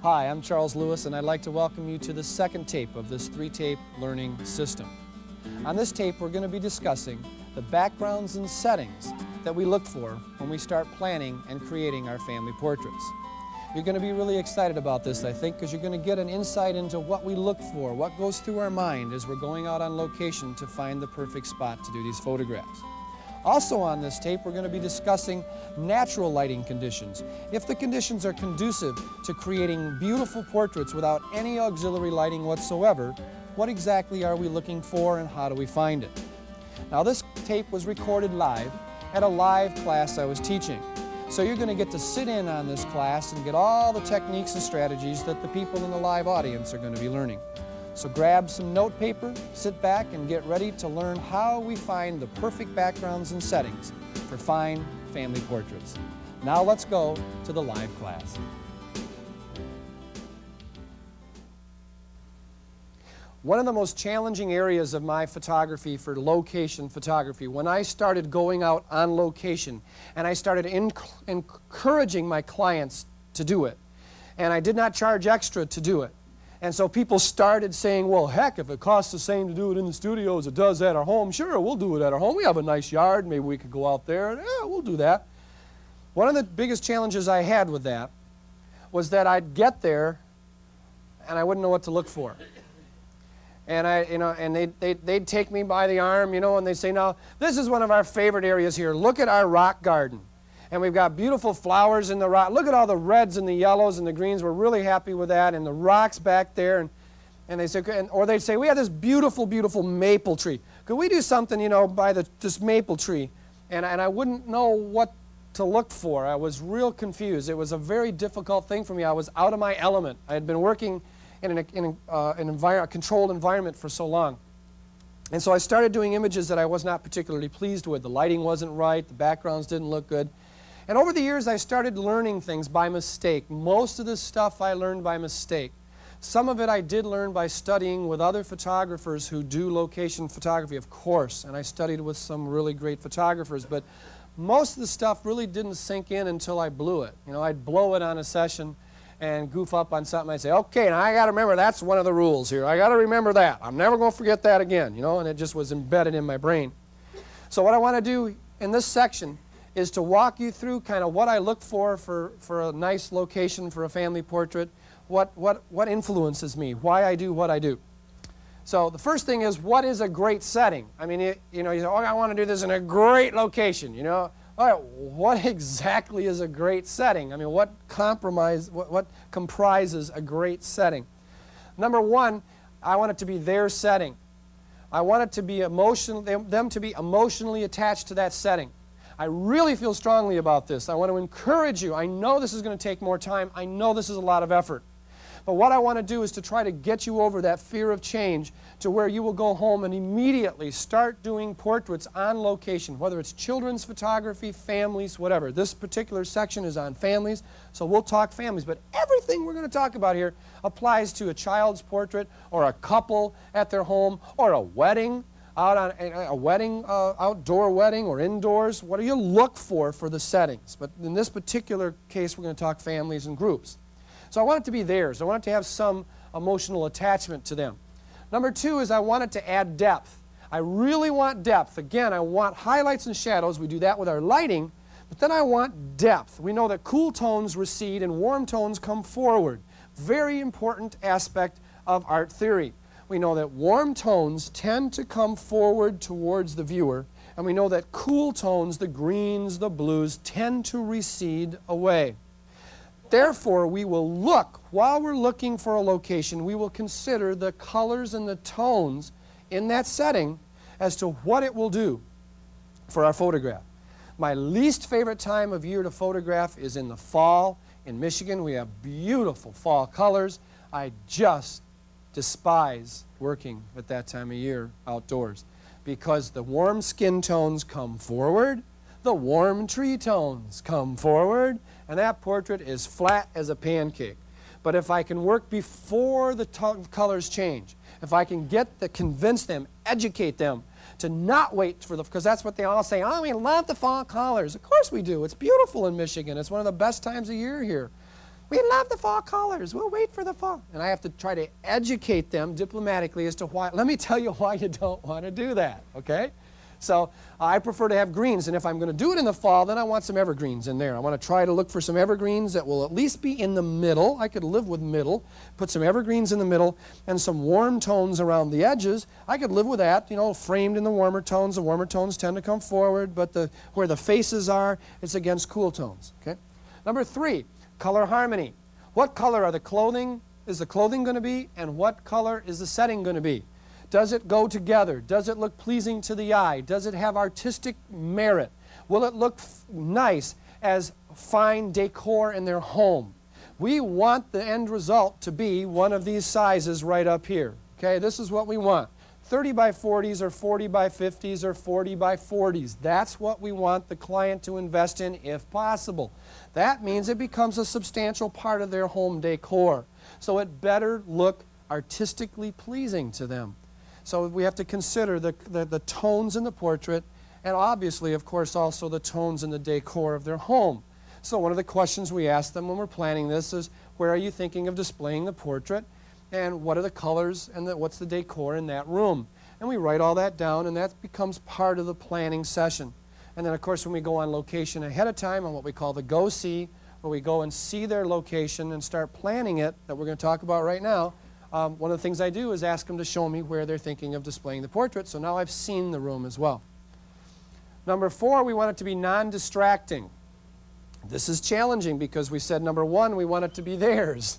Hi, I'm Charles Lewis, and I'd like to welcome you to the second tape of this three-tape learning system. On this tape, we're going to be discussing the backgrounds and settings that we look for when we start planning and creating our family portraits. You're going to be really excited about this, I think, because you're going to get an insight into what we look for, what goes through our mind as we're going out on location to find the perfect spot to do these photographs. Also on this tape, we're going to be discussing natural lighting conditions. If the conditions are conducive to creating beautiful portraits without any auxiliary lighting whatsoever, what exactly are we looking for and how do we find it? Now, this tape was recorded live at a live class I was teaching. So you're going to get to sit in on this class and get all the techniques and strategies that the people in the live audience are going to be learning. So grab some note paper, sit back, and get ready to learn how we find the perfect backgrounds and settings for fine family portraits. Now let's go to the live class. One of the most challenging areas of my photography for location photography, when I started going out on location and I started encouraging my clients to do it, and I did not charge extra to do it. And so people started saying, well, heck, if it costs the same to do it in the studio as it does at our home, sure, we'll do it at our home. We have a nice yard. Maybe we could go out there. Yeah, we'll do that. One of the biggest challenges I had with that was that I'd get there and I wouldn't know what to look for. And they'd take me by the arm, and they'd say, now, this is one of our favorite areas here. Look at our rock garden. And we've got beautiful flowers in the rock. Look at all the reds and the yellows and the greens. We're really happy with that. And the rocks back there. And they say, or they'd say, we have this beautiful, beautiful maple tree. Could we do something, by this maple tree? And I wouldn't know what to look for. I was real confused. It was a very difficult thing for me. I was out of my element. I had been working in a controlled environment for so long. And so I started doing images that I was not particularly pleased with. The lighting wasn't right. The backgrounds didn't look good. And over the years, I started learning things by mistake. Most of this stuff I learned by mistake. Some of it I did learn by studying with other photographers who do location photography, of course. And I studied with some really great photographers. But most of the stuff really didn't sink in until I blew it. I'd blow it on a session and goof up on something. I'd say, okay, now I got to remember that's one of the rules here. I got to remember that. I'm never going to forget that again, and it just was embedded in my brain. So what I want to do in this section is to walk you through kind of what I look for a nice location for a family portrait, what influences me, why I do what I do. So the first thing is, what is a great setting? I mean, you say, oh, I want to do this in a great location, All right, what exactly is a great setting? I mean, what comprises a great setting? Number one, I want it to be their setting. I want it to be them to be emotionally attached to that setting. I really feel strongly about this. I want to encourage you. I know this is going to take more time. I know this is a lot of effort. But what I want to do is to try to get you over that fear of change to where you will go home and immediately start doing portraits on location, whether it's children's photography, families, whatever. This particular section is on families, so we'll talk families. But everything we're going to talk about here applies to a child's portrait or a couple at their home or a wedding, outdoor wedding or indoors. What do you look for the settings? But in this particular case, we're going to talk families and groups. So I want it to be theirs. I want it to have some emotional attachment to them. Number two is I want it to add depth. I really want depth. Again, I want highlights and shadows. We do that with our lighting. But then I want depth. We know that cool tones recede and warm tones come forward. Very important aspect of art theory. We know that warm tones tend to come forward towards the viewer. And we know that cool tones, the greens, the blues, tend to recede away. Therefore, we will look, while we're looking for a location, we will consider the colors and the tones in that setting as to what it will do for our photograph. My least favorite time of year to photograph is in the fall. In Michigan, we have beautiful fall colors. I just despise working at that time of year outdoors because the warm skin tones come forward, the warm tree tones come forward, and that portrait is flat as a pancake. But if I can work before the colors change, if I can convince them, educate them to not wait for because that's what they all say, oh, we love the fall colors. Of course we do. It's beautiful in Michigan. It's one of the best times of year here. We love the fall colors. We'll wait for the fall. And I have to try to educate them diplomatically as to why. Let me tell you why you don't want to do that, okay? So I prefer to have greens, and if I'm going to do it in the fall, then I want some evergreens in there. I want to try to look for some evergreens that will at least be in the middle. I could live with middle. Put some evergreens in the middle and some warm tones around the edges. I could live with that, you know, framed in the warmer tones. The warmer tones tend to come forward, but where the faces are, it's against cool tones, okay? Number 3, color harmony. What color is the clothing going to be, and what color is the setting going to be? Does it go together? Does it look pleasing to the eye? Does it have artistic merit? Will it look nice as fine decor in their home? We want the end result to be one of these sizes right up here. Okay, this is what we want. 30 by 40s or 40 by 50s or 40 by 40s. That's what we want the client to invest in if possible. That means it becomes a substantial part of their home decor. So it better look artistically pleasing to them. So we have to consider the tones in the portrait, and obviously, of course, also the tones in the decor of their home. So one of the questions we ask them when we're planning this is, where are you thinking of displaying the portrait? And what are the colors and what's the decor in that room? And we write all that down, and that becomes part of the planning session. And then, of course, when we go on location ahead of time on what we call the go-see, where we go and see their location and start planning it, that we're going to talk about right now, one of the things I do is ask them to show me where they're thinking of displaying the portrait, so now I've seen the room as well. Number 4, we want it to be non-distracting. This is challenging because we said, number 1, we want it to be theirs.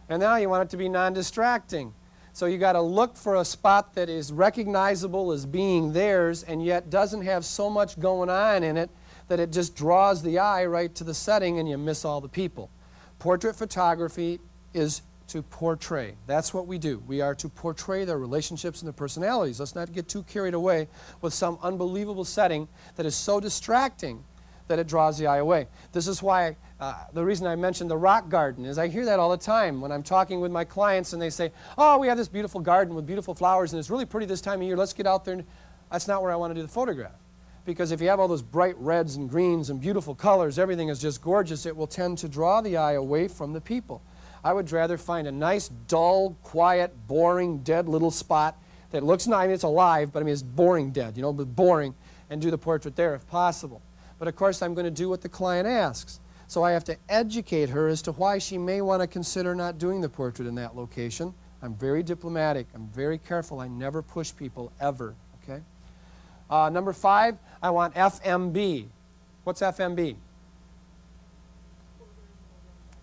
And now you want it to be non-distracting. So you got to look for a spot that is recognizable as being theirs and yet doesn't have so much going on in it that it just draws the eye right to the setting and you miss all the people. Portrait photography is to portray. That's what we do. We are to portray their relationships and their personalities. Let's not get too carried away with some unbelievable setting that is so distracting that it draws the eye away. This is why the reason I mentioned the rock garden is I hear that all the time when I'm talking with my clients and they say, oh, we have this beautiful garden with beautiful flowers and it's really pretty this time of year. Let's get out there. That's not where I want to do the photograph. Because if you have all those bright reds and greens and beautiful colors, everything is just gorgeous, it will tend to draw the eye away from the people. I would rather find a nice, dull, quiet, boring, dead little spot that looks nice. I mean, it's alive, but I mean, it's boring dead, you know, but boring, and do the portrait there if possible. But of course, I'm going to do what the client asks. So I have to educate her as to why she may want to consider not doing the portrait in that location. I'm very diplomatic. I'm very careful. I never push people, ever, okay? Number 5, I want FMB. What's FMB?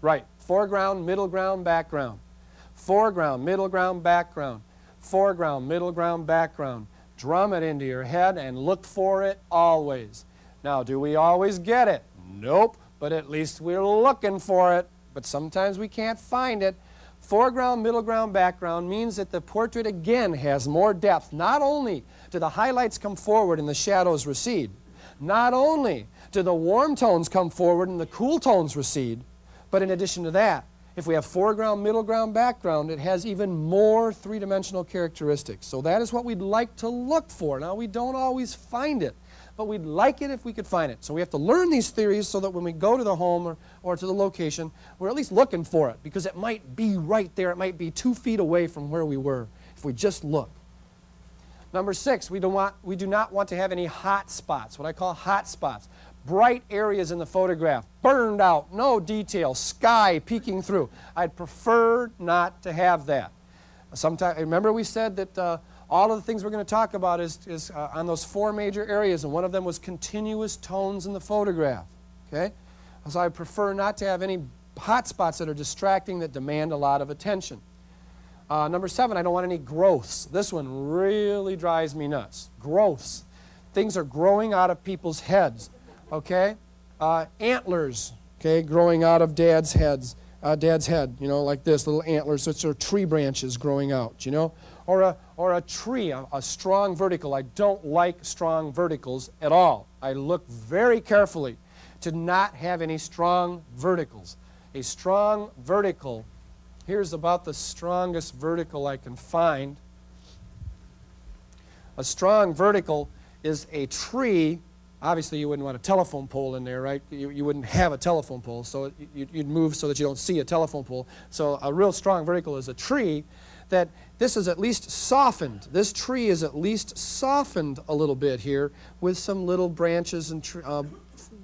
Right. Foreground, middle ground, background. Foreground, middle ground, background. Foreground, middle ground, background. Drum it into your head and look for it always. Now, do we always get it? Nope, but at least we're looking for it. But sometimes we can't find it. Foreground, middle ground, background means that the portrait again has more depth. Not only do the highlights come forward and the shadows recede, not only do the warm tones come forward and the cool tones recede, but in addition to that, if we have foreground, middle ground, background, it has even more three-dimensional characteristics. So that is what we'd like to look for. Now, we don't always find it, but we'd like it if we could find it. So we have to learn these theories so that when we go to the home or to the location, we're at least looking for it, because it might be right there. It might be 2 feet away from where we were if we just look. Number 6, we do not want to have any hot spots, what I call hot spots. Bright areas in the photograph, burned out, no detail, sky peeking through. I'd prefer not to have that. Sometimes, remember we said that all of the things we're going to talk about is on those 4 major areas, and one of them was continuous tones in the photograph. Okay? So I prefer not to have any hot spots that are distracting, that demand a lot of attention. Number 7, I don't want any growths. This one really drives me nuts. Growths. Things are growing out of people's heads. Okay? Antlers, okay, growing out of dad's head, you know, like this, little antlers, which are tree branches growing out, you know? Or a tree, a strong vertical. I don't like strong verticals at all. I look very carefully to not have any strong verticals. A strong vertical, here's about the strongest vertical I can find. A strong vertical is a tree obviously you wouldn't want a telephone pole in there, right? You wouldn't have a telephone pole, so you'd move so that you don't see a telephone pole. So a real strong vertical is a tree that this is at least softened. This tree is at least softened a little bit here with some little branches and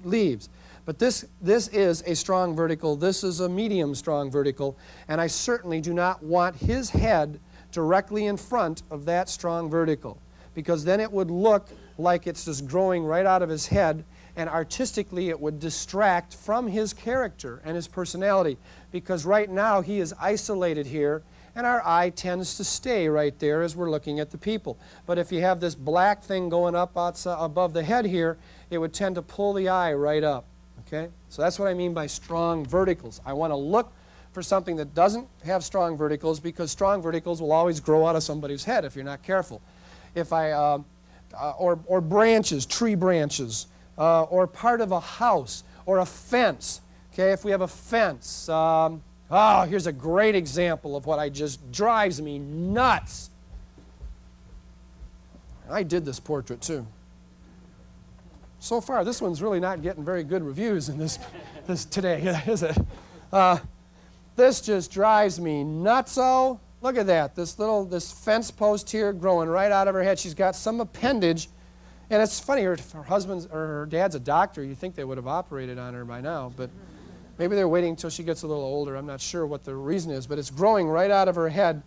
leaves. But this is a strong vertical. This is a medium strong vertical, and I certainly do not want his head directly in front of that strong vertical, because then it would look like it's just growing right out of his head, and artistically it would distract from his character and his personality, because right now he is isolated here, and our eye tends to stay right there as we're looking at the people. But if you have this black thing going up outside, above the head here, it would tend to pull the eye right up. Okay? So that's what I mean by strong verticals. I want to look for something that doesn't have strong verticals, because strong verticals will always grow out of somebody's head if you're not careful. If I, or branches, tree branches, or part of a house, or a fence. Okay, if we have a fence, here's a great example of what just drives me nuts. I did this portrait too. So far, this one's really not getting very good reviews in this today, is it? This just drives me nutso. Look at that, this fence post here growing right out of her head. She's got some appendage, and it's funny, her husband's or her dad's a doctor. You'd think they would have operated on her by now, but maybe they're waiting until she gets a little older. I'm not sure what the reason is, but it's growing right out of her head,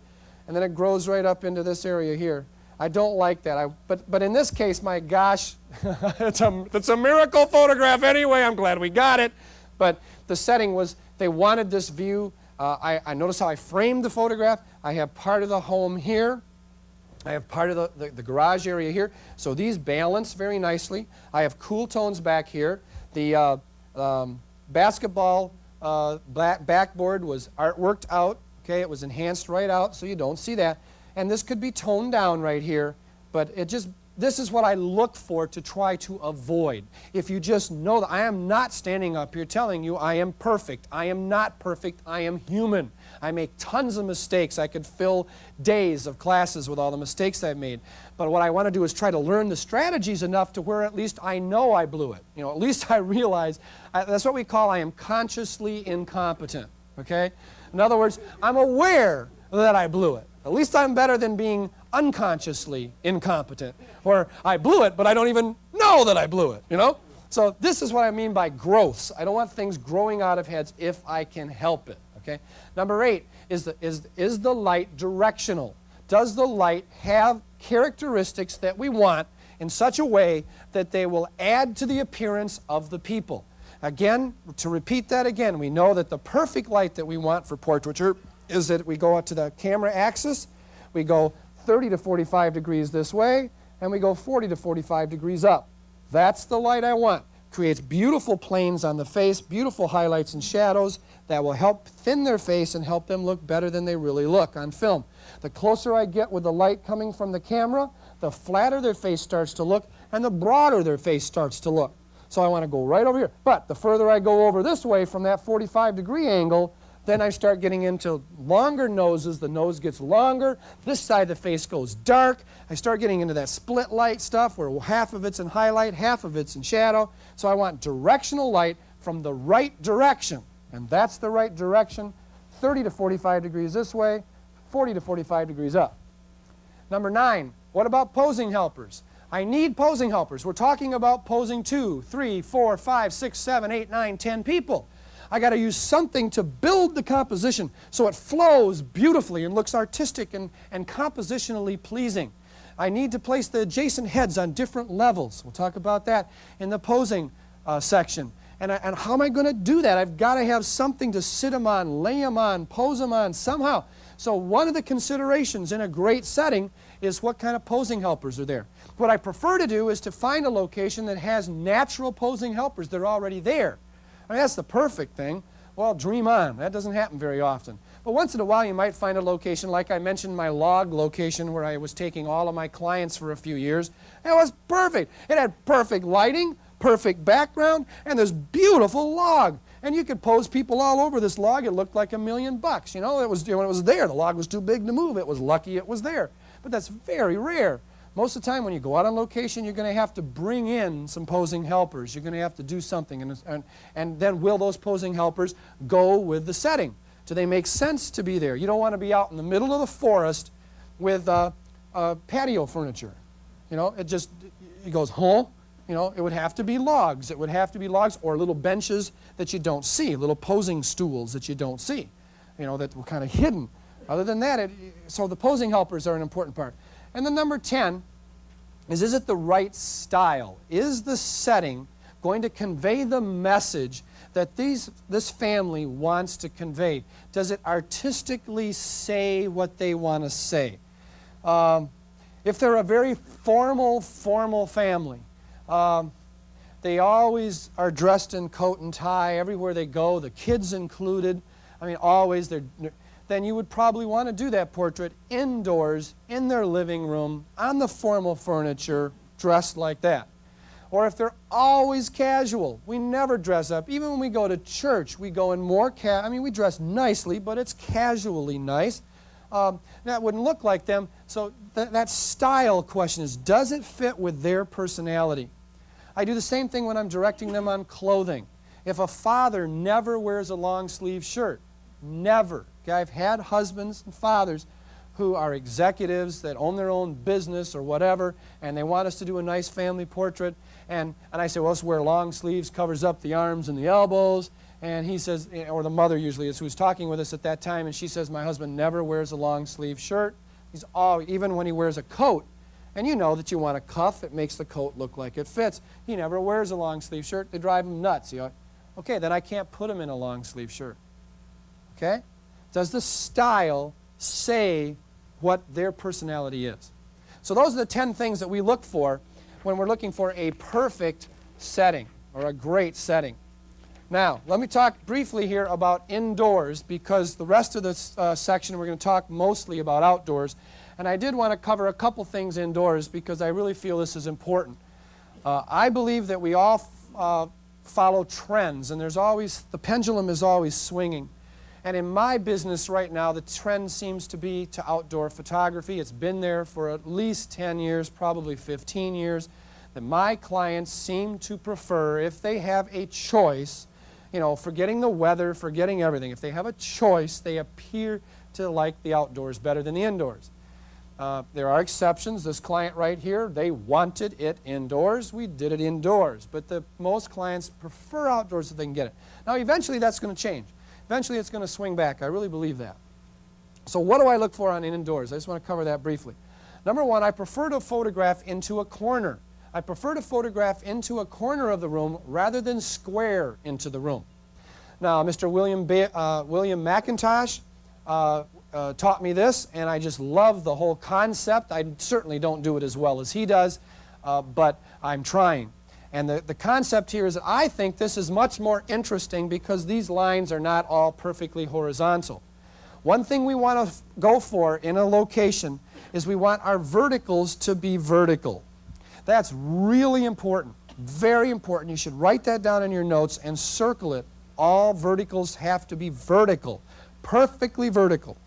and then it grows right up into this area here. I don't like that. But in this case, my gosh, it's a miracle photograph anyway. I'm glad we got it. But the setting was, they wanted this view. I noticed how I framed the photograph. I have part of the home here. I have part of the garage area here. So these balance very nicely. I have cool tones back here. The basketball backboard was artworked out. Okay, it was enhanced right out, so you don't see that. And this could be toned down right here, but this is what I look for to try to avoid. If you just know that I am not standing up here telling you I am perfect. I am not perfect. I am human. I make tons of mistakes. I could fill days of classes with all the mistakes I've made. But what I want to do is try to learn the strategies enough to where at least I know I blew it. You know, at least I realize, that's what we call I am consciously incompetent. Okay? In other words, I'm aware that I blew it. At least I'm better than being unconsciously incompetent, or I blew it, but I don't even know that I blew it, you know? So this is what I mean by growths. I don't want things growing out of heads if I can help it, okay? Number 8, is the light directional? Does the light have characteristics that we want in such a way that they will add to the appearance of the people? Again, to repeat that again, we know that the perfect light that we want for portraiture is that we go out to the camera axis, we go 30 to 45 degrees this way, and we go 40 to 45 degrees up. That's the light I want. Creates beautiful planes on the face, beautiful highlights and shadows that will help thin their face and help them look better than they really look on film. The closer I get with the light coming from the camera, the flatter their face starts to look, and the broader their face starts to look. So I want to go right over here. But the further I go over this way from that 45-degree angle, then I start getting into longer noses. The nose gets longer. This side of the face goes dark. I start getting into that split light stuff where half of it's in highlight, half of it's in shadow. So I want directional light from the right direction. And that's the right direction. 30 to 45 degrees this way, 40 to 45 degrees up. Number 9, what about posing helpers? I need posing helpers. We're talking about posing 2, 3, 4, 5, 6, 7, 8, 9, 10 people. I got to use something to build the composition so it flows beautifully and looks artistic and compositionally pleasing. I need to place the adjacent heads on different levels. We'll talk about that in the posing section. And how am I going to do that? I've got to have something to sit them on, lay them on, pose them on somehow. So one of the considerations in a great setting is what kind of posing helpers are there. What I prefer to do is to find a location that has natural posing helpers that are already there. I mean, that's the perfect thing. Well, dream on. That doesn't happen very often. But once in a while, you might find a location, like I mentioned my log location where I was taking all of my clients for a few years. It was perfect. It had perfect lighting, perfect background, and this beautiful log. And you could pose people all over this log. It looked like $1 million. You know, when it was there, the log was too big to move. It was lucky it was there. But that's very rare. Most of the time when you go out on location, you're going to have to bring in some posing helpers. You're going to have to do something. And then will those posing helpers go with the setting? Do they make sense to be there? You don't want to be out in the middle of the forest with patio furniture. You know, it goes, huh? You know, it would have to be logs. It would have to be logs or little benches that you don't see, little posing stools that you don't see, you know, that were kind of hidden. Other than that, so the posing helpers are an important part. And then number 10 is it the right style? Is the setting going to convey the message that this family wants to convey? Does it artistically say what they want to say? If they're a very formal family, they always are dressed in coat and tie everywhere they go, the kids included. I mean, always then you would probably want to do that portrait indoors, in their living room, on the formal furniture, dressed like that. Or if they're always casual, we never dress up. Even when we go to church, we go in more we dress nicely, but it's casually nice. That wouldn't look like them. So that style question is, does it fit with their personality? I do the same thing when I'm directing them on clothing. If a father never wears a long sleeve shirt, never. Okay, I've had husbands and fathers who are executives that own their own business or whatever, and they want us to do a nice family portrait. And I say, well, let's wear long sleeves, covers up the arms and the elbows. And he says, or the mother usually is who's talking with us at that time, and she says, my husband never wears a long sleeve shirt. He's always, even when he wears a coat, and you know that you want a cuff, it makes the coat look like it fits. He never wears a long sleeve shirt. They drive him nuts. You know? Okay, then I can't put him in a long sleeve shirt. Okay? Does the style say what their personality is? So those are the 10 things that we look for when we're looking for a perfect setting or a great setting. Now, let me talk briefly here about indoors, because the rest of this section we're going to talk mostly about outdoors. And I did want to cover a couple things indoors because I really feel this is important. I believe that we all follow trends, and the pendulum is always swinging. And in my business right now, the trend seems to be to outdoor photography. It's been there for at least 10 years, probably 15 years, that my clients seem to prefer, if they have a choice, you know, forgetting the weather, forgetting everything, if they have a choice, they appear to like the outdoors better than the indoors. There are exceptions. This client right here, they wanted it indoors. We did it indoors. But most clients prefer outdoors if they can get it. Now, eventually that's going to change. Eventually it's going to swing back. I really believe that. So what do I look for on indoors? I just want to cover that briefly. Number one, I prefer to photograph into a corner. I prefer to photograph into a corner of the room rather than square into the room. Now, Mr. William McIntosh taught me this, and I just love the whole concept. I certainly don't do it as well as he does, but I'm trying. And the concept here is that I think this is much more interesting because these lines are not all perfectly horizontal. One thing we want to go for in a location is we want our verticals to be vertical. That's really important, very important. You should write that down in your notes and circle it. All verticals have to be vertical, perfectly vertical.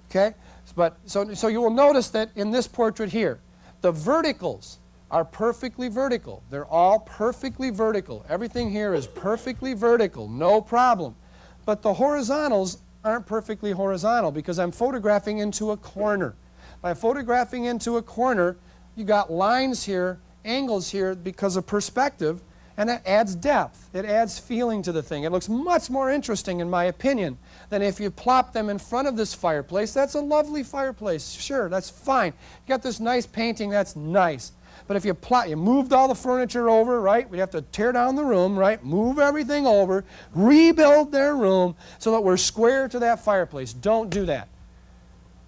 Okay? But so you will notice that in this portrait here, the verticals are perfectly vertical. They're all perfectly vertical. Everything here is perfectly vertical, no problem. But the horizontals aren't perfectly horizontal because I'm photographing into a corner. By photographing into a corner, you got lines here, angles here because of perspective, and that adds depth. It adds feeling to the thing. It looks much more interesting, in my opinion, than if you plop them in front of this fireplace. That's a lovely fireplace. Sure, that's fine. You got this nice painting, that's nice. But if you moved all the furniture over, right? We have to tear down the room, right? Move everything over, rebuild their room so that we're square to that fireplace. Don't do that.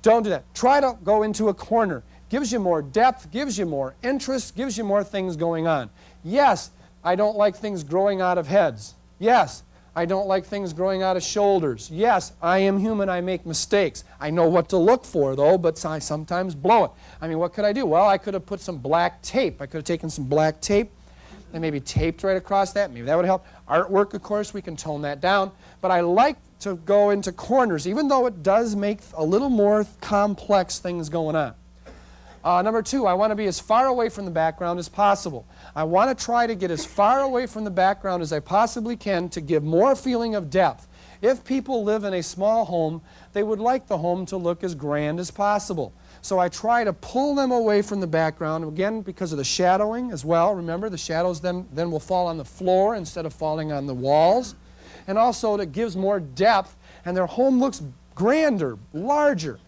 Don't do that. Try to go into a corner. Gives you more depth, gives you more interest, gives you more things going on. Yes, I don't like things growing out of heads. Yes, I don't like things growing out of shoulders. Yes, I am human, I make mistakes. I know what to look for, though, but I sometimes blow it. I mean, what could I do? Well, I could have put some black tape. I could have taken some black tape and maybe taped right across that. Maybe that would help. Artwork, of course, we can tone that down. But I like to go into corners, even though it does make a little more complex things going on. Number 2, I want to be as far away from the background as possible. I want to try to get as far away from the background as I possibly can to give more feeling of depth. If people live in a small home, they would like the home to look as grand as possible. So I try to pull them away from the background, again, because of the shadowing as well. Remember, the shadows then will fall on the floor instead of falling on the walls. And also, it gives more depth, and their home looks grander, larger.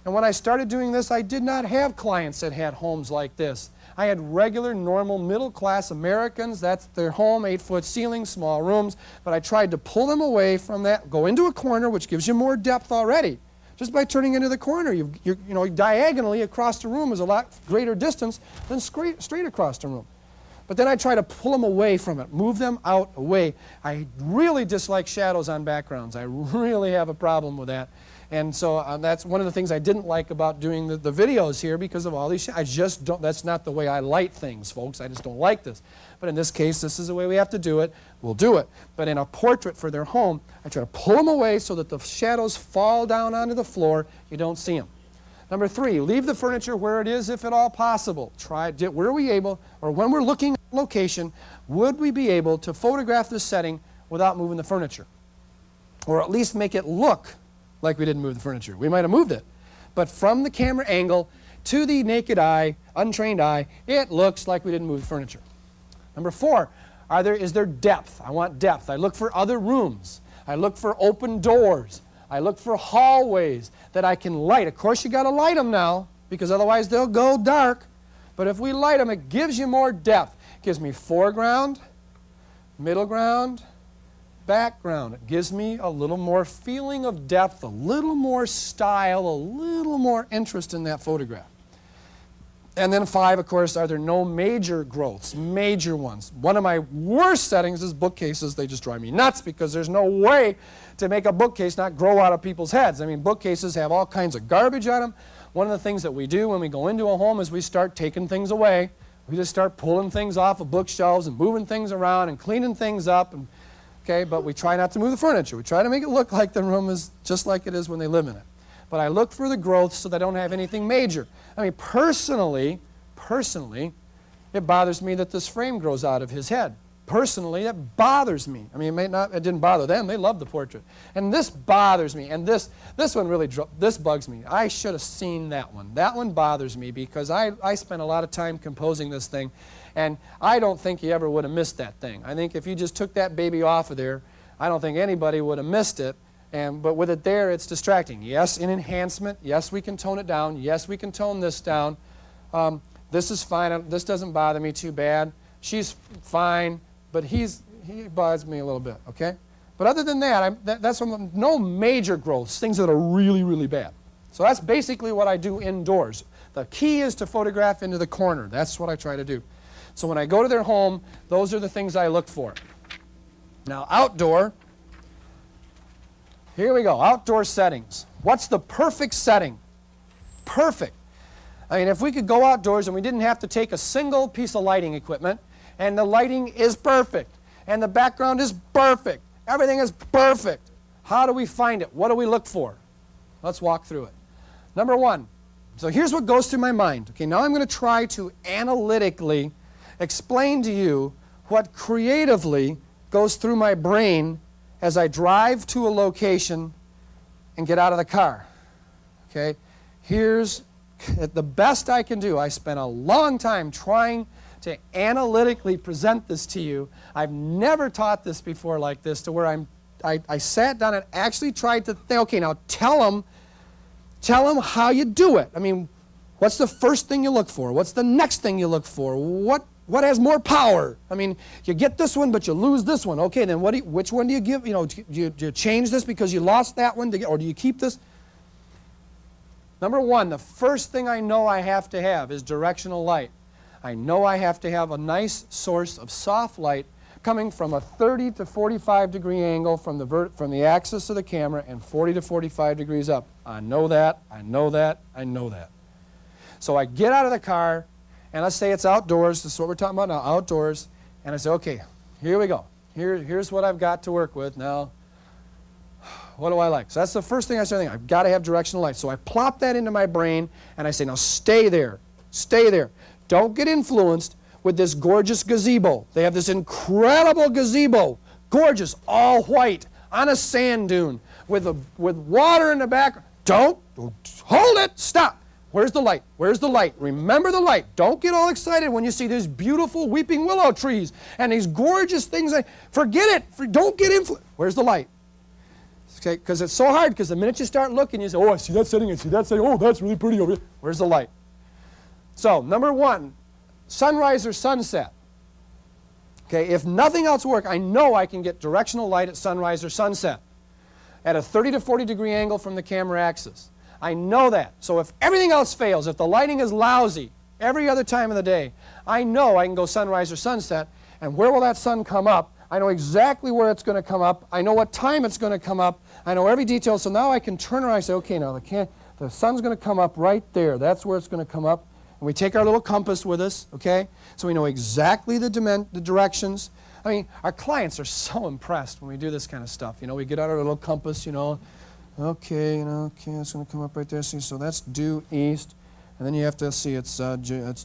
And when I started doing this, I did not have clients that had homes like this. I had regular, normal, middle-class Americans. That's their home, 8-foot ceilings, small rooms. But I tried to pull them away from that, go into a corner, which gives you more depth already. Just by turning into the corner, you know, diagonally across the room is a lot greater distance than straight across the room. But then I try to pull them away from it, move them out, away. I really dislike shadows on backgrounds. I really have a problem with that. And so that's one of the things I didn't like about doing the videos here, because of all these I just don't, that's not the way I light things, folks. I just don't like this. But in this case, this is the way we have to do it. We'll do it. But in a portrait for their home, I try to pull them away so that the shadows fall down onto the floor. You don't see them. Number 3, leave the furniture where it is if at all possible. Were we able, or when we're looking at location, would we be able to photograph this setting without moving the furniture? Or at least make it look like we didn't move the furniture. We might have moved it, but from the camera angle to the naked eye, untrained eye, it looks like we didn't move the furniture. Number 4, is there depth? I want depth. I look for other rooms. I look for open doors. I look for hallways that I can light. Of course, you got to light them now, because otherwise they'll go dark. But if we light them, it gives you more depth. It gives me foreground, middle ground, background. It gives me a little more feeling of depth, a little more style, a little more interest in that photograph. And then 5, of course, are there no major growths, major ones? One of my worst settings is bookcases. They just drive me nuts, because there's no way to make a bookcase not grow out of people's heads. I mean, bookcases have all kinds of garbage on them. One of the things that we do when we go into a home is we start taking things away. We just start pulling things off of bookshelves and moving things around and cleaning things up. Okay, but we try not to move the furniture. We try to make it look like the room is just like it is when they live in it. But I look for the growth so that I don't have anything major. I mean, personally, it bothers me that this frame grows out of his head. Personally, it bothers me. I mean, it didn't bother them. They loved the portrait. And this bothers me. And this one really, this bugs me. I should have seen that one. That one bothers me, because I spent a lot of time composing this thing. And I don't think you ever would have missed that thing. I think if you just took that baby off of there, I don't think anybody would have missed it. But with it there, it's distracting. Yes, in enhancement. Yes, we can tone it down. Yes, we can tone this down. This is fine. This doesn't bother me too bad. She's fine, but he bothers me a little bit, okay? But other than that, that's no major growths, things that are really, really bad. So that's basically what I do indoors. The key is to photograph into the corner. That's what I try to do. So when I go to their home, those are the things I look for. Now, outdoor, here we go, outdoor settings. What's the perfect setting? Perfect. I mean, if we could go outdoors and we didn't have to take a single piece of lighting equipment, and the lighting is perfect, and the background is perfect, everything is perfect, how do we find it? What do we look for? Let's walk through it. Number 1, so here's what goes through my mind. Okay, now I'm going to try to analytically explain to you what creatively goes through my brain as I drive to a location and get out of the car. Okay, here's the best I can do. I spent a long time trying to analytically present this to you. I've never taught this before like this, to where I sat down and actually tried to think, okay, now tell them how you do it. I mean, what's the first thing you look for? What's the next thing you look for? What has more power? I mean, you get this one, but you lose this one. Okay, then which one do you give? You know, do you change this because you lost that one, or do you keep this? Number 1, the first thing I know I have to have is directional light. I know I have to have a nice source of soft light coming from a 30 to 45 degree angle from the axis of the camera and 40 to 45 degrees up. I know that, I know that, I know that. So I get out of the car, and let's say it's outdoors. This is what we're talking about now, outdoors. And I say, okay, here we go. Here's what I've got to work with now. What do I like? So that's the first thing I start thinking. I've got to have directional light. So I plop that into my brain, and I say, now stay there. Stay there. Don't get influenced with this gorgeous gazebo. They have this incredible gazebo, gorgeous, all white, on a sand dune, with water in the back. Don't, hold it, stop. Where's the light? Where's the light? Remember the light. Don't get all excited when you see these beautiful weeping willow trees and these gorgeous things. Forget it. Don't get influenced. Where's the light? Okay, because it's so hard, because the minute you start looking, you say, oh, I see that setting, I see that setting, oh, that's really pretty over here. Where's the light? So, number one, sunrise or sunset. Okay, if nothing else works, I know I can get directional light at sunrise or sunset at a 30 to 40 degree angle from the camera axis. I know that. So if everything else fails, if the lighting is lousy every other time of the day, I know I can go sunrise or sunset. And where will that sun come up? I know exactly where it's going to come up. I know what time it's going to come up. I know every detail. So now I can turn around and say, okay, now the sun's going to come up right there. That's where it's going to come up. And we take our little compass with us, okay? So we know exactly the directions. I mean, our clients are so impressed when we do this kind of stuff. You know, we get out our little compass, you know. Okay, okay, it's going to come up right there. See, so that's due east. And then you have to see it's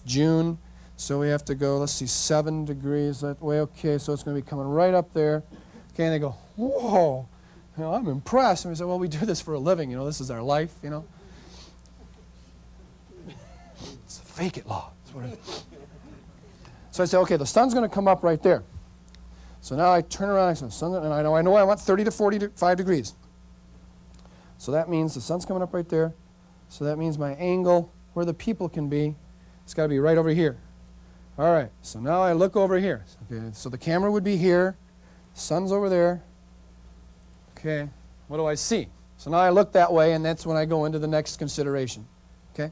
June. So we have to go, let's see, 7 degrees that way. Okay, so it's going to be coming right up there. Okay, and they go, whoa, you know, I'm impressed. And we say, well, we do this for a living. You know, this is our life, you know. It's a fake it law. That's what it is. So I say, okay, the sun's going to come up right there. So now I turn around and I say, and I know I want 30 to 45 degrees. So that means the sun's coming up right there. So that means my angle where the people can be, it's got to be right over here. All right, so now I look over here. Okay, so the camera would be here. Sun's over there. Okay, what do I see? So now I look that way, and that's when I go into the next consideration. Okay?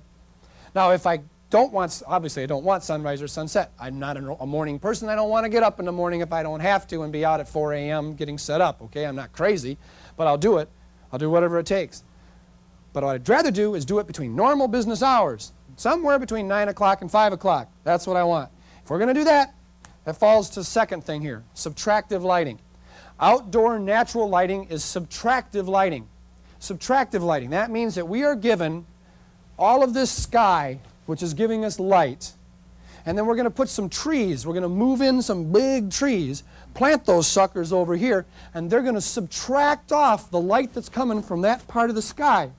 Now, if I don't want, obviously I don't want sunrise or sunset. I'm not a morning person. I don't want to get up in the morning if I don't have to and be out at 4 a.m. getting set up. Okay, I'm not crazy, but I'll do it. I'll do whatever it takes. But what I'd rather do is do it between normal business hours, somewhere between 9 o'clock and 5 o'clock. That's what I want. If we're going to do that, that falls to the second thing here, subtractive lighting. Outdoor natural lighting is subtractive lighting. Subtractive lighting, that means that we are given all of this sky, which is giving us light, and then we're going to put some trees. We're going to move in some big trees, plant those suckers over here, and they're going to subtract off the light that's coming from that part of the sky.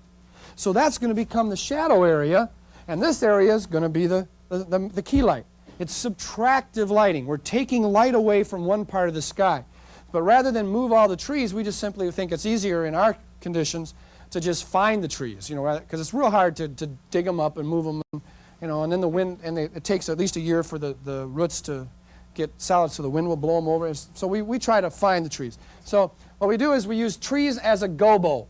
So that's going to become the shadow area, and this area is going to be the key light. It's subtractive lighting. We're taking light away from one part of the sky. But rather than move all the trees, we just simply think it's easier in our conditions to just find the trees, you know, because it's real hard to dig them up and move them, you know, and then the wind, and it takes at least a year for the roots to get solid so the wind will blow them over. So we try to find the trees. So what we do is we use trees as a gobo.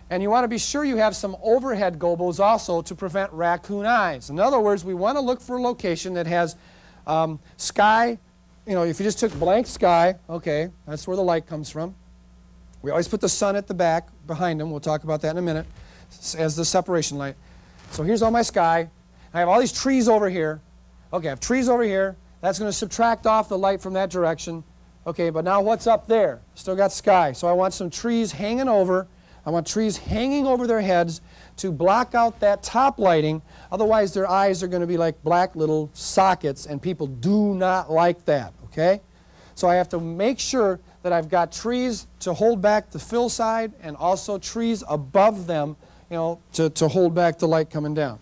And you want to be sure you have some overhead gobos also to prevent raccoon eyes. In other words, we want to look for a location that has sky. You know, if you just took blank sky, okay, that's where the light comes from. We always put the sun at the back behind them. We'll talk about that in a minute as the separation light. So here's all my sky. I have all these trees over here. Okay, I have trees over here. That's going to subtract off the light from that direction. Okay, but now what's up there? Still got sky. So I want some trees hanging over. I want trees hanging over their heads to block out that top lighting. Otherwise, their eyes are going to be like black little sockets, and people do not like that, okay? So I have to make sure that I've got trees to hold back the fill side and also trees above them, you know, to hold back the light coming down.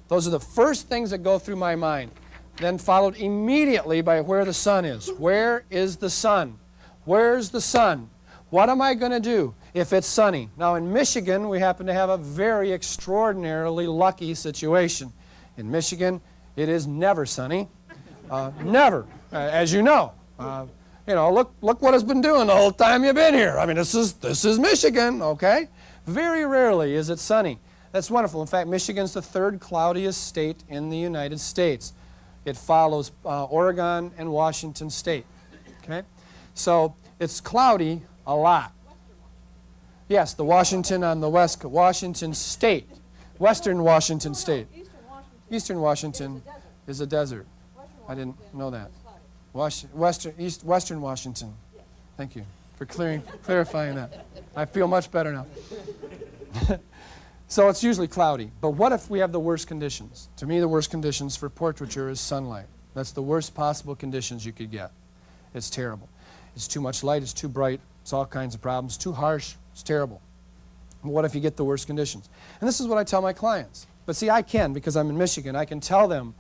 Those are the first things that go through my mind. Then followed immediately by where the sun is. Where is the sun? Where's the sun? What am I going to do if it's sunny? Now in Michigan, we happen to have a very extraordinarily lucky situation. In Michigan, it is never sunny. Never, as you know. You know, look what it's been doing the whole time you've been here. I mean, this is Michigan, okay? Very rarely is it sunny. That's wonderful. In fact, Michigan's the third cloudiest state in the United States. It follows Oregon and Washington State, okay? So it's cloudy a lot. Yes, the Washington on the west, Washington State, Western Washington State. Eastern Washington is a desert. I didn't know that. Western Washington. Thank you for clarifying that. I feel much better now. So it's usually cloudy. But what if we have the worst conditions? To me, the worst conditions for portraiture is sunlight. That's the worst possible conditions you could get. It's terrible. It's too much light, it's too bright, it's all kinds of problems, too harsh, it's terrible. What if you get the worst conditions? And this is what I tell my clients. But see, I can, because I'm in Michigan, I can tell them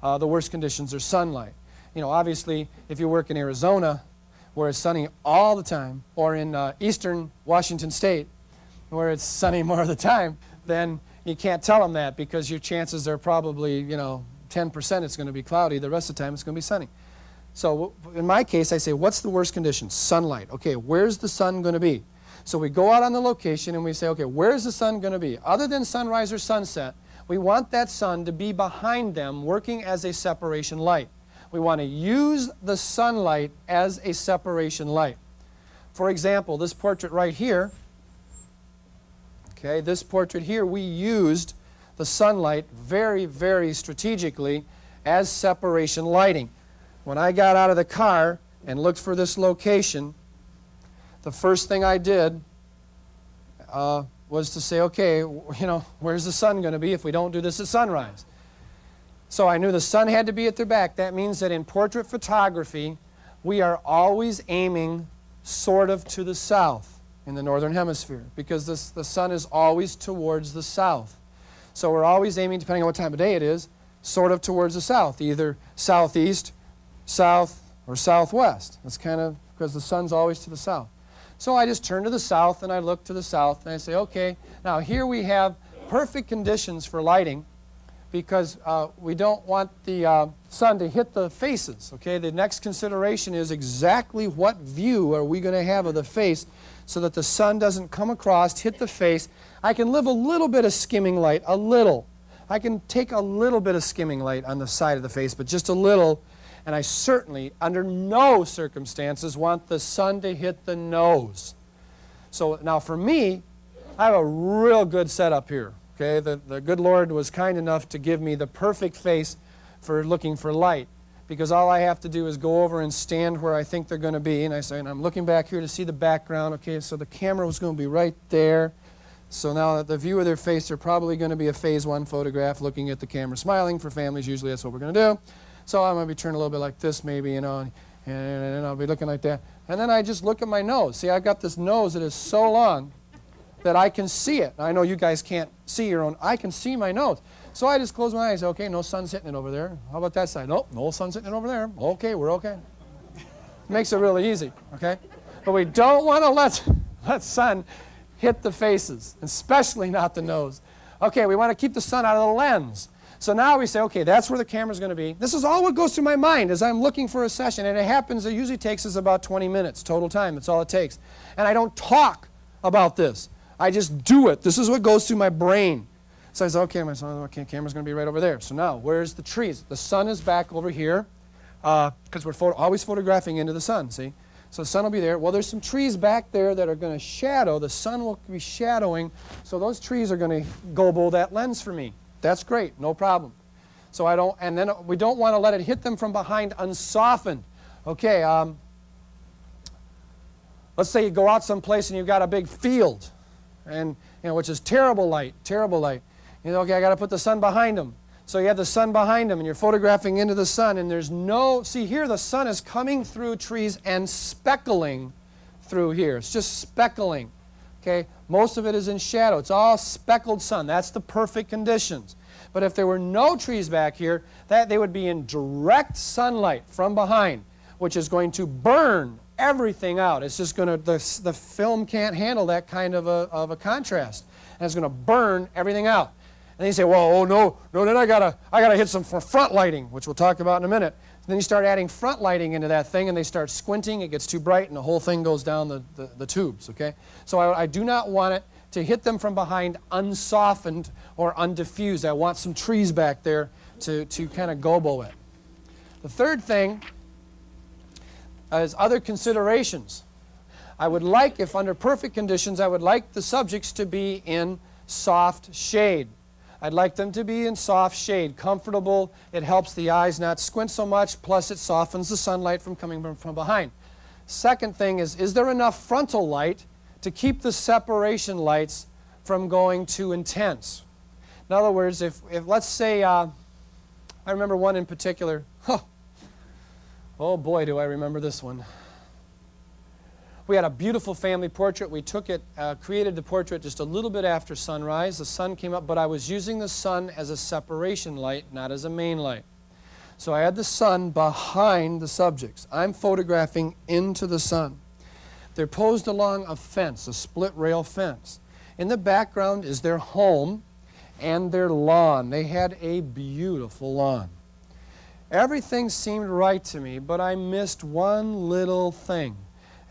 the worst conditions are sunlight. You know, obviously, if you work in Arizona, where it's sunny all the time, or in eastern Washington State, where it's sunny more of the time, then you can't tell them that, because your chances are probably, 10% it's going to be cloudy. The rest of the time it's going to be sunny. So in my case, I say, what's the worst condition? Sunlight. Okay, where's the sun going to be? So we go out on the location and we say, okay, where's the sun going to be? Other than sunrise or sunset, we want that sun to be behind them, working as a separation light. We want to use the sunlight as a separation light. For example, this portrait right here, okay, this portrait here, we used the sunlight very, very strategically as separation lighting. When I got out of the car and looked for this location, the first thing I did was to say, okay, where's the sun going to be if we don't do this at sunrise? So I knew the sun had to be at their back. That means that in portrait photography, we are always aiming sort of to the south in the northern hemisphere, because the sun is always towards the south. So we're always aiming, depending on what time of day it is, sort of towards the south, either southeast, south, or southwest. That's kind of because the sun's always to the south. So I just turn to the south and I look to the south and I say, okay, now here we have perfect conditions for lighting, because we don't want the sun to hit the faces. Okay, the next consideration is exactly what view are we going to have of the face so that the sun doesn't come across, hit the face. I can live a little bit of skimming light, a little. I can take a little bit of skimming light on the side of the face, but just a little. And I certainly, under no circumstances, want the sun to hit the nose. So now for me, I have a real good setup here. Okay, the good Lord was kind enough to give me the perfect face for looking for light, because all I have to do is go over and stand where I think they're going to be. And I say, and I'm looking back here to see the background. Okay, so the camera was going to be right there. So now the view of their face, they're probably going to be a phase 1 photograph looking at the camera smiling. For families, usually that's what we're going to do. So I'm going to be turned a little bit like this maybe, and I'll be looking like that. And then I just look at my nose. See, I've got this nose that is so long that I can see it. I know you guys can't see your own. I can see my nose. So I just close my eyes. Okay, no sun's hitting it over there. How about that side? Nope, no sun's hitting it over there. Okay, we're okay. Makes it really easy, okay? But we don't want to let sun hit the faces, especially not the nose. Okay, we want to keep the sun out of the lens. So now we say, okay, that's where the camera's going to be. This is all what goes through my mind as I'm looking for a session. And it usually takes us about 20 minutes total time. That's all it takes. And I don't talk about this. I just do it. This is what goes through my brain. So I say, okay, camera's going to be right over there. So now, where's the trees? The sun is back over here, because we're always photographing into the sun, see? So the sun will be there. Well, there's some trees back there that are going to shadow. The sun will be shadowing, so those trees are going to gobble that lens for me. That's great, no problem. So and then we don't want to let it hit them from behind unsoftened. Okay, let's say you go out someplace and you've got a big field, and which is terrible light. Okay, I got to put the sun behind them. So you have the sun behind them, and you're photographing into the sun, and there's see here the sun is coming through trees and speckling through here. It's just speckling. Okay, most of it is in shadow. It's all speckled sun. That's the perfect conditions. But if there were no trees back here, they would be in direct sunlight from behind, which is going to burn everything out. It's just going to, the film can't handle that kind of a contrast, and it's going to burn everything out. And then you say, well, oh no, then I gotta hit some front lighting, which we'll talk about in a minute. And then you start adding front lighting into that thing, and they start squinting. It gets too bright, and the whole thing goes down the tubes. Okay, so I do not want it to hit them from behind unsoftened or undiffused. I want some trees back there to kind of gobble it. The third thing is other considerations. I would like, if under perfect conditions, I would like the subjects to be in soft shade. I'd like them to be in soft shade, comfortable. It helps the eyes not squint so much, plus it softens the sunlight from coming from behind. Second thing is there enough frontal light to keep the separation lights from going too intense. In other words, if let's say, I remember one in particular. Oh boy, do I remember this one. We had a beautiful family portrait. We took it, created the portrait just a little bit after sunrise. The sun came up, but I was using the sun as a separation light, not as a main light. So I had the sun behind the subjects. I'm photographing into the sun. They're posed along a fence, a split rail fence. In the background is their home and their lawn. They had a beautiful lawn. Everything seemed right to me, but I missed one little thing.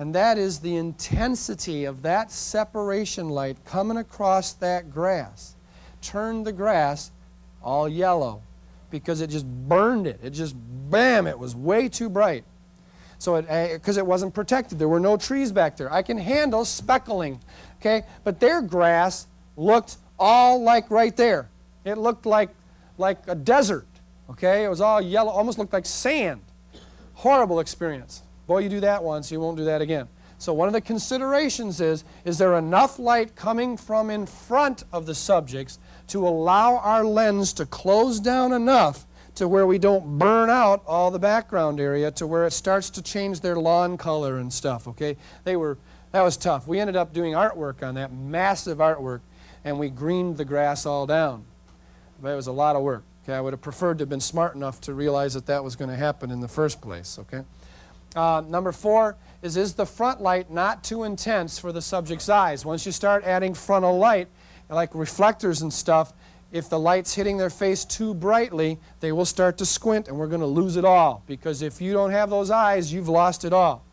And that is the intensity of that separation light coming across that grass. Turned the grass all yellow because it just burned it. It just, bam, it was way too bright. So because it wasn't protected. There were no trees back there. I can handle speckling, okay? But their grass looked all like right there. It looked like a desert, okay? It was all yellow, almost looked like sand. Horrible experience. Boy, you do that once, you won't do that again. So one of the considerations is there enough light coming from in front of the subjects to allow our lens to close down enough to where we don't burn out all the background area to where it starts to change their lawn color and stuff, okay? That was tough. We ended up doing artwork on that, massive artwork, and we greened the grass all down. But it was a lot of work. Okay? I would have preferred to have been smart enough to realize that that was going to happen in the first place, okay? Number 4 is the front light not too intense for the subject's eyes? Once you start adding frontal light, like reflectors and stuff, if the light's hitting their face too brightly, they will start to squint and we're going to lose it all. Because if you don't have those eyes, you've lost it all.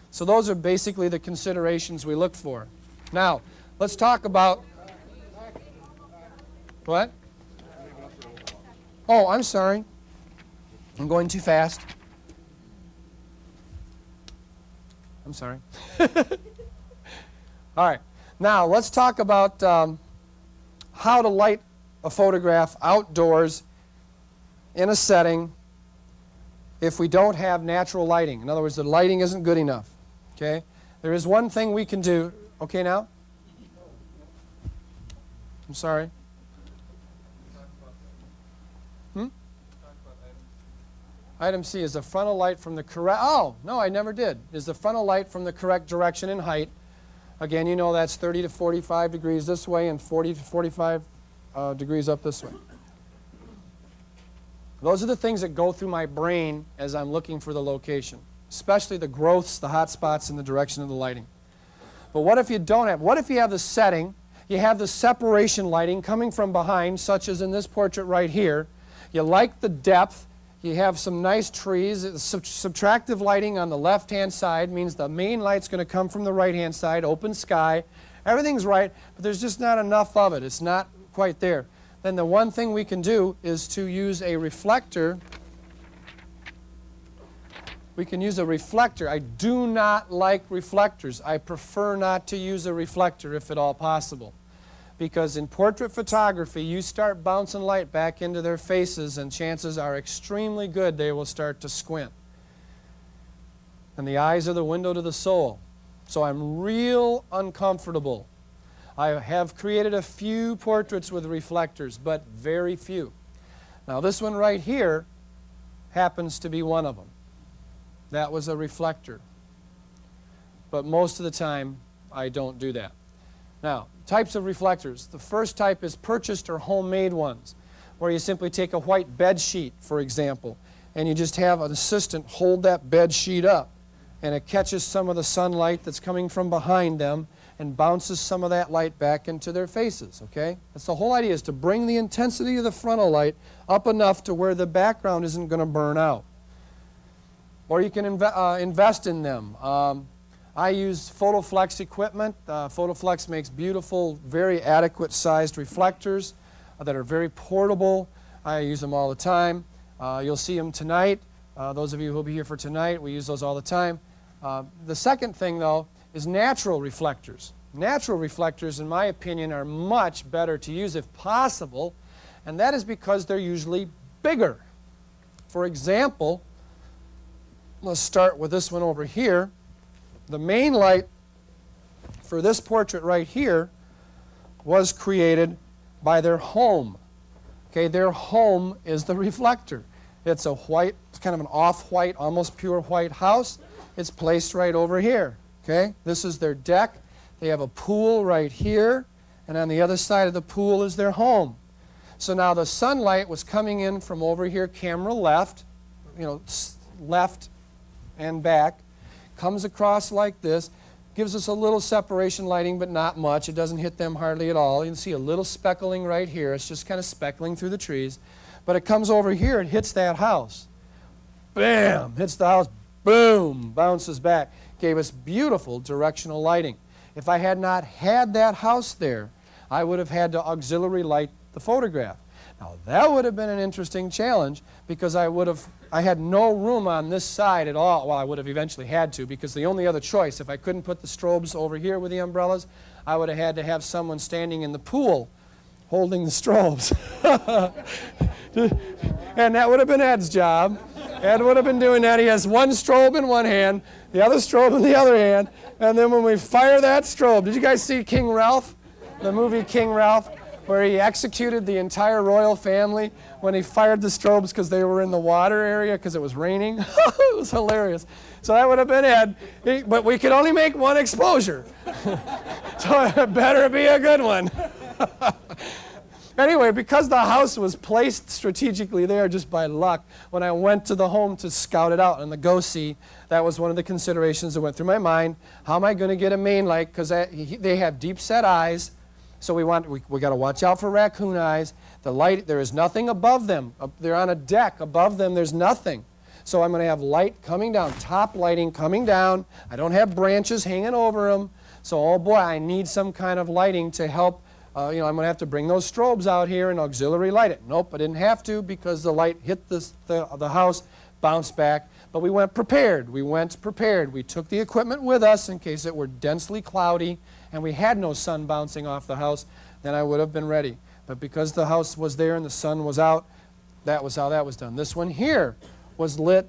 So those are basically the considerations we look for. Now, let's talk about... What? Oh, I'm sorry. I'm going too fast. I'm sorry. All right. Now, let's talk about how to light a photograph outdoors in a setting if we don't have natural lighting. In other words, the lighting isn't good enough. Okay? There is one thing we can do. Okay now? I'm sorry. Item C is the frontal light from the correct... Oh, no, I never did. Is the frontal light from the correct direction and height. Again, you know that's 30 to 45 degrees this way and 40 to 45 degrees up this way. Those are the things that go through my brain as I'm looking for the location, especially the growths, the hot spots, and the direction of the lighting. But what if you don't have... What if you have the setting, you have the separation lighting coming from behind, such as in this portrait right here. You like the depth. You have some nice trees. Subtractive lighting on the left-hand side means the main light's going to come from the right-hand side, open sky. Everything's right, but there's just not enough of it. It's not quite there. Then the one thing we can do is to use a reflector. We can use a reflector. I do not like reflectors. I prefer not to use a reflector if at all possible. Because in portrait photography, you start bouncing light back into their faces and chances are extremely good they will start to squint. And the eyes are the window to the soul. So I'm real uncomfortable. I have created a few portraits with reflectors, but very few. Now this one right here happens to be one of them. That was a reflector. But most of the time, I don't do that. Now, types of reflectors. The first type is purchased or homemade ones, where you simply take a white bed sheet, for example, and you just have an assistant hold that bed sheet up, and it catches some of the sunlight that's coming from behind them and bounces some of that light back into their faces, okay? That's the whole idea, is to bring the intensity of the frontal light up enough to where the background isn't going to burn out. Or you can invest in them. I use Photoflex equipment. Photoflex makes beautiful, very adequate sized reflectors that are very portable. I use them all the time. You'll see them tonight. Those of you who will be here for tonight, we use those all the time. The second thing, though, is natural reflectors. Natural reflectors, in my opinion, are much better to use if possible, and that is because they're usually bigger. For example, let's start with this one over here. The main light for this portrait right here was created by their home. Okay, their home is the reflector. It's a white, it's kind of an off-white, almost pure white house. It's placed right over here. Okay, this is their deck. They have a pool right here, and on the other side of the pool is their home. So now the sunlight was coming in from over here, camera left, left and back, comes across like this, gives us a little separation lighting, but not much. It doesn't hit them hardly at all. You can see a little speckling right here. It's just kind of speckling through the trees. But it comes over here and hits that house. Bam! Hits the house. Boom! Bounces back. Gave us beautiful directional lighting. If I had not had that house there, I would have had to auxiliary light the photograph. Now that would have been an interesting challenge because I had no room on this side at all. Well, I would have eventually had to because the only other choice, if I couldn't put the strobes over here with the umbrellas, I would have had to have someone standing in the pool holding the strobes. And that would have been Ed's job. Ed would have been doing that. He has one strobe in one hand, the other strobe in the other hand, and then when we fire that strobe, did you guys see King Ralph? The movie King Ralph, where he executed the entire royal family when he fired the strobes because they were in the water area because it was raining? It was hilarious. So that would have been Ed, but we could only make one exposure. So it better be a good one. Anyway, because the house was placed strategically there just by luck, when I went to the home to scout it out and to go see, that was one of the considerations that went through my mind. How am I going to get a main light? Because they have deep set eyes, so we got to watch out for raccoon eyes. The light, there is nothing above them. They're on a deck. Above them, there's nothing. So I'm going to have light coming down, top lighting coming down. I don't have branches hanging over them. So, oh boy, I need some kind of lighting to help. I'm going to have to bring those strobes out here and auxiliary light it. Nope, I didn't have to because the light hit the house, bounced back. But we went prepared. We took the equipment with us in case it were densely cloudy and we had no sun bouncing off the house, then I would have been ready. But because the house was there and the sun was out, that was how that was done. This one here was lit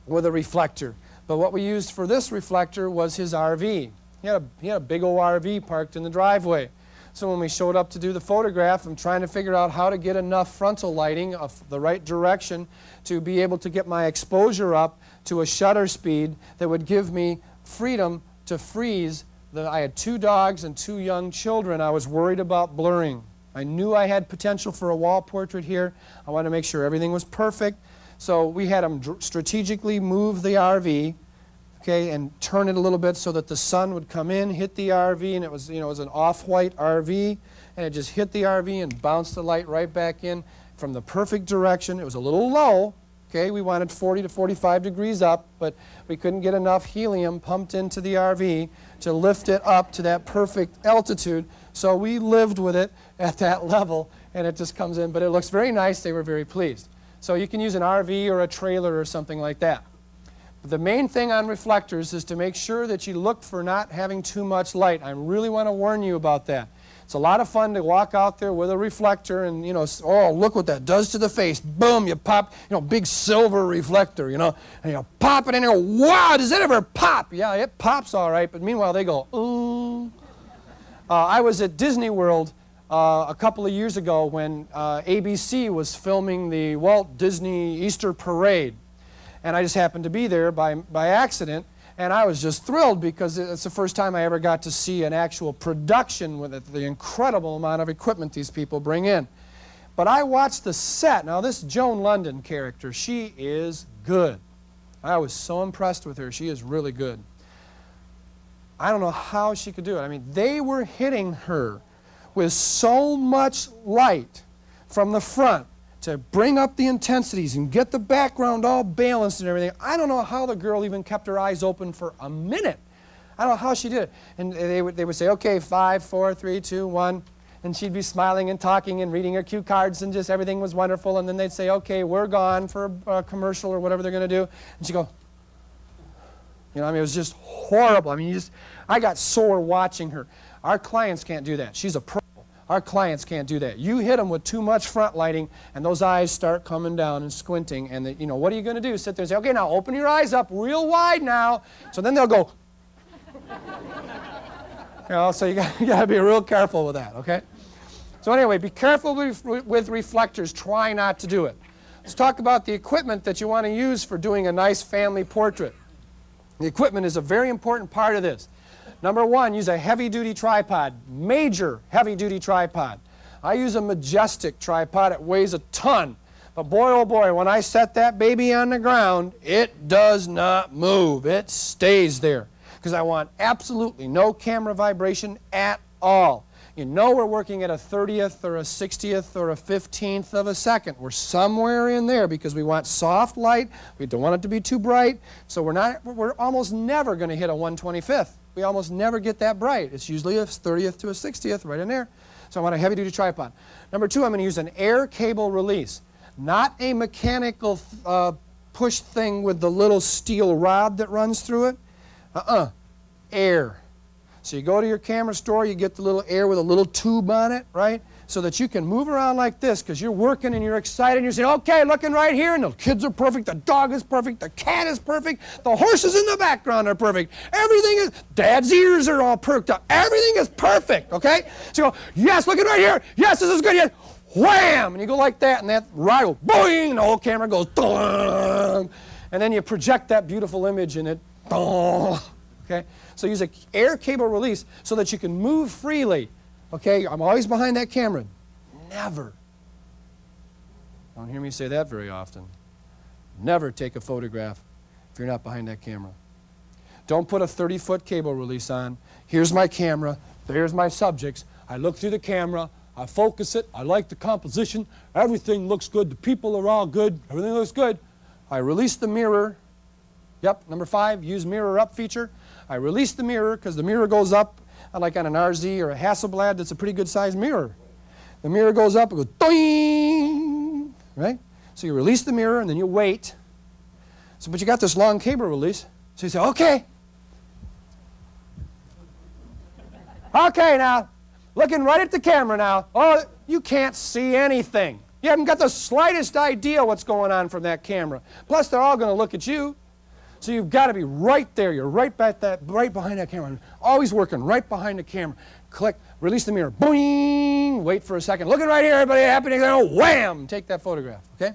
with a reflector. But what we used for this reflector was his RV. He had a big old RV parked in the driveway. So when we showed up to do the photograph, I'm trying to figure out how to get enough frontal lighting of the right direction to be able to get my exposure up to a shutter speed that would give me freedom to freeze. I had 2 dogs and 2 young children. I was worried about blurring. I knew I had potential for a wall portrait here. I wanted to make sure everything was perfect. So we had them strategically move the RV, okay, and turn it a little bit so that the sun would come in, hit the RV, and it was an off-white RV, and it just hit the RV and bounced the light right back in from the perfect direction. It was a little low, okay, we wanted 40 to 45 degrees up, but we couldn't get enough helium pumped into the RV to lift it up to that perfect altitude, so we lived with it at that level, and it just comes in, but it looks very nice. They were very pleased. So you can use an RV or a trailer or something like that. The main thing on reflectors is to make sure that you look for not having too much light. I really want to warn you about that. It's a lot of fun to walk out there with a reflector and, oh, look what that does to the face. Boom, you pop, big silver reflector, and you pop it in there. Wow, does it ever pop? Yeah, it pops all right, but meanwhile they go, ooh. I was at Disney World a couple of years ago when ABC was filming the Walt Disney Easter Parade. And I just happened to be there by accident, and I was just thrilled because it's the first time I ever got to see an actual production with it, the incredible amount of equipment these people bring in. But I watched the set. Now, this Joan London character, she is good. I was so impressed with her. She is really good. I don't know how she could do it. I mean, they were hitting her with so much light from the front to bring up the intensities and get the background all balanced and everything. I don't know how the girl even kept her eyes open for a minute. I don't know how she did it. And they would say, okay, 5, 4, 3, 2, 1. And she'd be smiling and talking and reading her cue cards and just everything was wonderful. And then they'd say, okay, we're gone for a commercial or whatever they're going to do. And she'd go, it was just horrible. I got sore watching her. Our clients can't do that. She's a pro. Our clients can't do that. You hit them with too much front lighting, and those eyes start coming down and squinting. And what are you going to do? Sit there and say, okay, now open your eyes up real wide now. So then they'll go. So you got to be real careful with that, okay? So anyway, be careful with reflectors. Try not to do it. Let's talk about the equipment that you want to use for doing a nice family portrait. The equipment is a very important part of this. Number one, use a heavy-duty tripod, major heavy-duty tripod. I use a Majestic tripod. It weighs a ton. But boy, oh boy, when I set that baby on the ground, it does not move. It stays there because I want absolutely no camera vibration at all. You know we're working at a 30th or a 60th or a 15th of a second. We're somewhere in there because we want soft light. We don't want it to be too bright. So we're almost never going to hit a 1/25th. We almost never get that bright. It's usually a 30th to a 60th right in there. So I want a heavy-duty tripod. Number two, I'm going to use an air cable release, not a mechanical push thing with the little steel rod that runs through it. Air. So you go to your camera store, you get the little air with a little tube on it, right? So that you can move around like this because you're working and you're excited and you're saying, okay, looking right here, and the kids are perfect, the dog is perfect, the cat is perfect, the horses in the background are perfect, everything is, Dad's ears are all perked up, everything is perfect, okay? So you go, yes, looking right here, yes, this is good, yes, wham! And you go like that, and that rod will boing, and the whole camera goes, dong, and then you project that beautiful image in it, dong, okay? So use an air cable release so that you can move freely. Okay, I'm always behind that camera. Never. Don't hear me say that very often. Never take a photograph if you're not behind that camera. Don't put a 30-foot cable release on. Here's my camera. There's my subjects. I look through the camera. I focus it. I like the composition. Everything looks good. The people are all good. Everything looks good. I release the mirror. Yep, number 5, use mirror up feature. I release the mirror because the mirror goes up like on an RZ or a Hasselblad. That's a pretty good sized mirror. The mirror goes up, it goes doing, right? So you release the mirror and then you wait. So, but you got this long cable release. So you say, okay. Okay now, looking right at the camera now. Oh, you can't see anything. You haven't got the slightest idea what's going on from that camera. Plus, they're all going to look at you. So you've got to be right there. You're right behind that camera. Always working right behind the camera. Click, release the mirror. Boing! Wait for a second. Looking right here, everybody happy. Oh, wham! Take that photograph. Okay.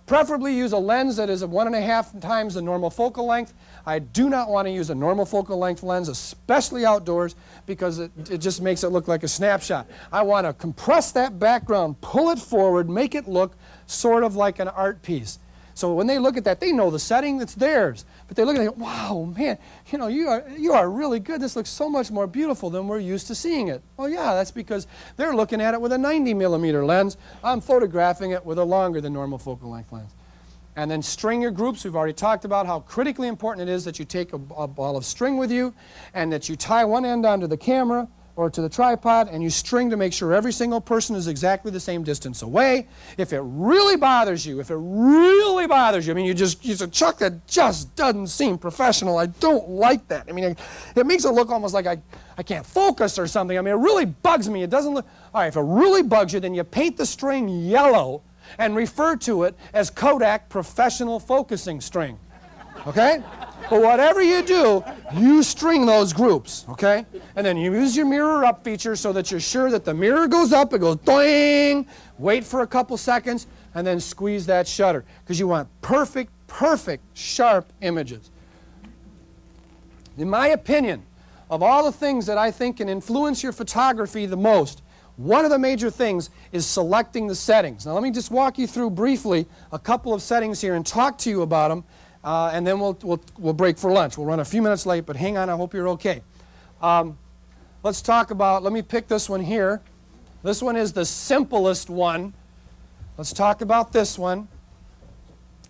Preferably use a lens that is 1.5 times the normal focal length. I do not want to use a normal focal length lens, especially outdoors, because it just makes it look like a snapshot. I want to compress that background, pull it forward, make it look sort of like an art piece. So when they look at that, they know the setting, it's theirs. But they look at it and go, wow, man, you know, you are really good. This looks so much more beautiful than we're used to seeing it. Well, yeah, that's because they're looking at it with a 90mm lens. I'm photographing it with a longer than normal focal length lens. And then string your groups. We've already talked about how critically important it is that you take a ball of string with you and that you tie one end onto the camera or to the tripod, and you string to make sure every single person is exactly the same distance away. If it really bothers you, I mean, you said, Chuck, that just doesn't seem professional. I don't like that. I mean, it makes it look almost like I can't focus or something. I mean, it really bugs me. It doesn't look, all right, if it really bugs you, then you paint the string yellow and refer to it as Kodak Professional Focusing String, okay? But whatever you do, you string those groups, okay? And then you use your mirror up feature so that you're sure that the mirror goes up, it goes doing, wait for a couple seconds, and then squeeze that shutter because you want perfect, sharp images. In my opinion, of all the things that I think can influence your photography the most, one of the major things is selecting the settings. Now let me just walk you through briefly a couple of settings here and talk to you about them. And then we'll break for lunch. We'll run a few minutes late, but hang on, I hope you're okay. Let's talk about, let me pick this one here. This one is the simplest one. Let's talk about this one.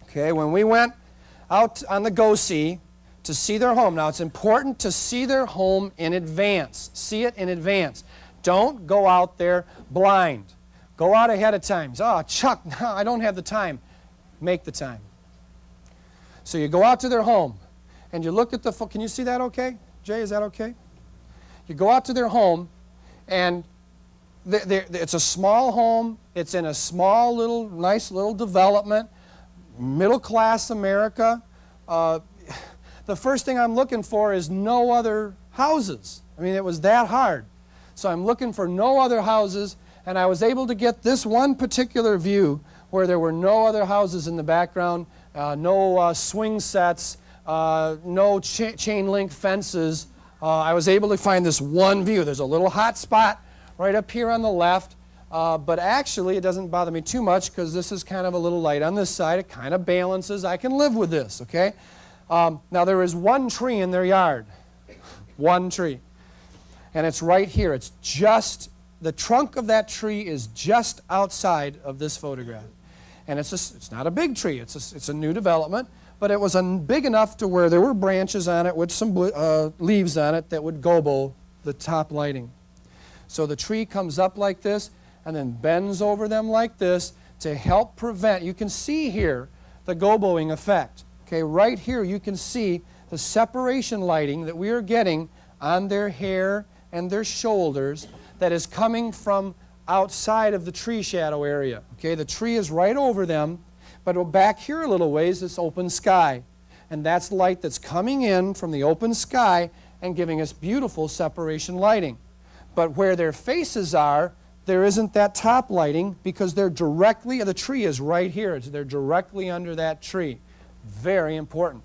Okay, when we went out on the go-see to see their home. Now, it's important to see their home in advance. See it in advance. Don't go out there blind. Go out ahead of time. Oh, Chuck, no, I don't have the time. Make the time. So you go out to their home, and you look at the, can you see that okay? Jay, is that okay? You go out to their home, and it's a small home. It's in a small little, nice little development, middle-class America. the first thing I'm looking for is no other houses. I mean, it was that hard. So I'm looking for no other houses, and I was able to get this one particular view where there were no other houses in the background, no swing sets, no chain link fences. I was able to find this one view. There's a little hot spot right up here on the left, but actually it doesn't bother me too much because this is kind of a little light on this side. It kind of balances. I can live with this, okay? Now there is one tree in their yard, one tree, and it's right here. It's just, the trunk of that tree is just outside of this photograph. And it's not a big tree. It's a new development, but it was big enough to where there were branches on it with some leaves on it that would gobo the top lighting. So the tree comes up like this and then bends over them like this to help prevent, you can see here the goboing effect. Okay, right here you can see the separation lighting that we are getting on their hair and their shoulders that is coming from outside of the tree shadow area. Okay, the tree is right over them, but back here a little ways, it's open sky. And that's light that's coming in from the open sky and giving us beautiful separation lighting. But where their faces are, there isn't that top lighting because they're directly, the tree is right here. They're directly under that tree. Very important.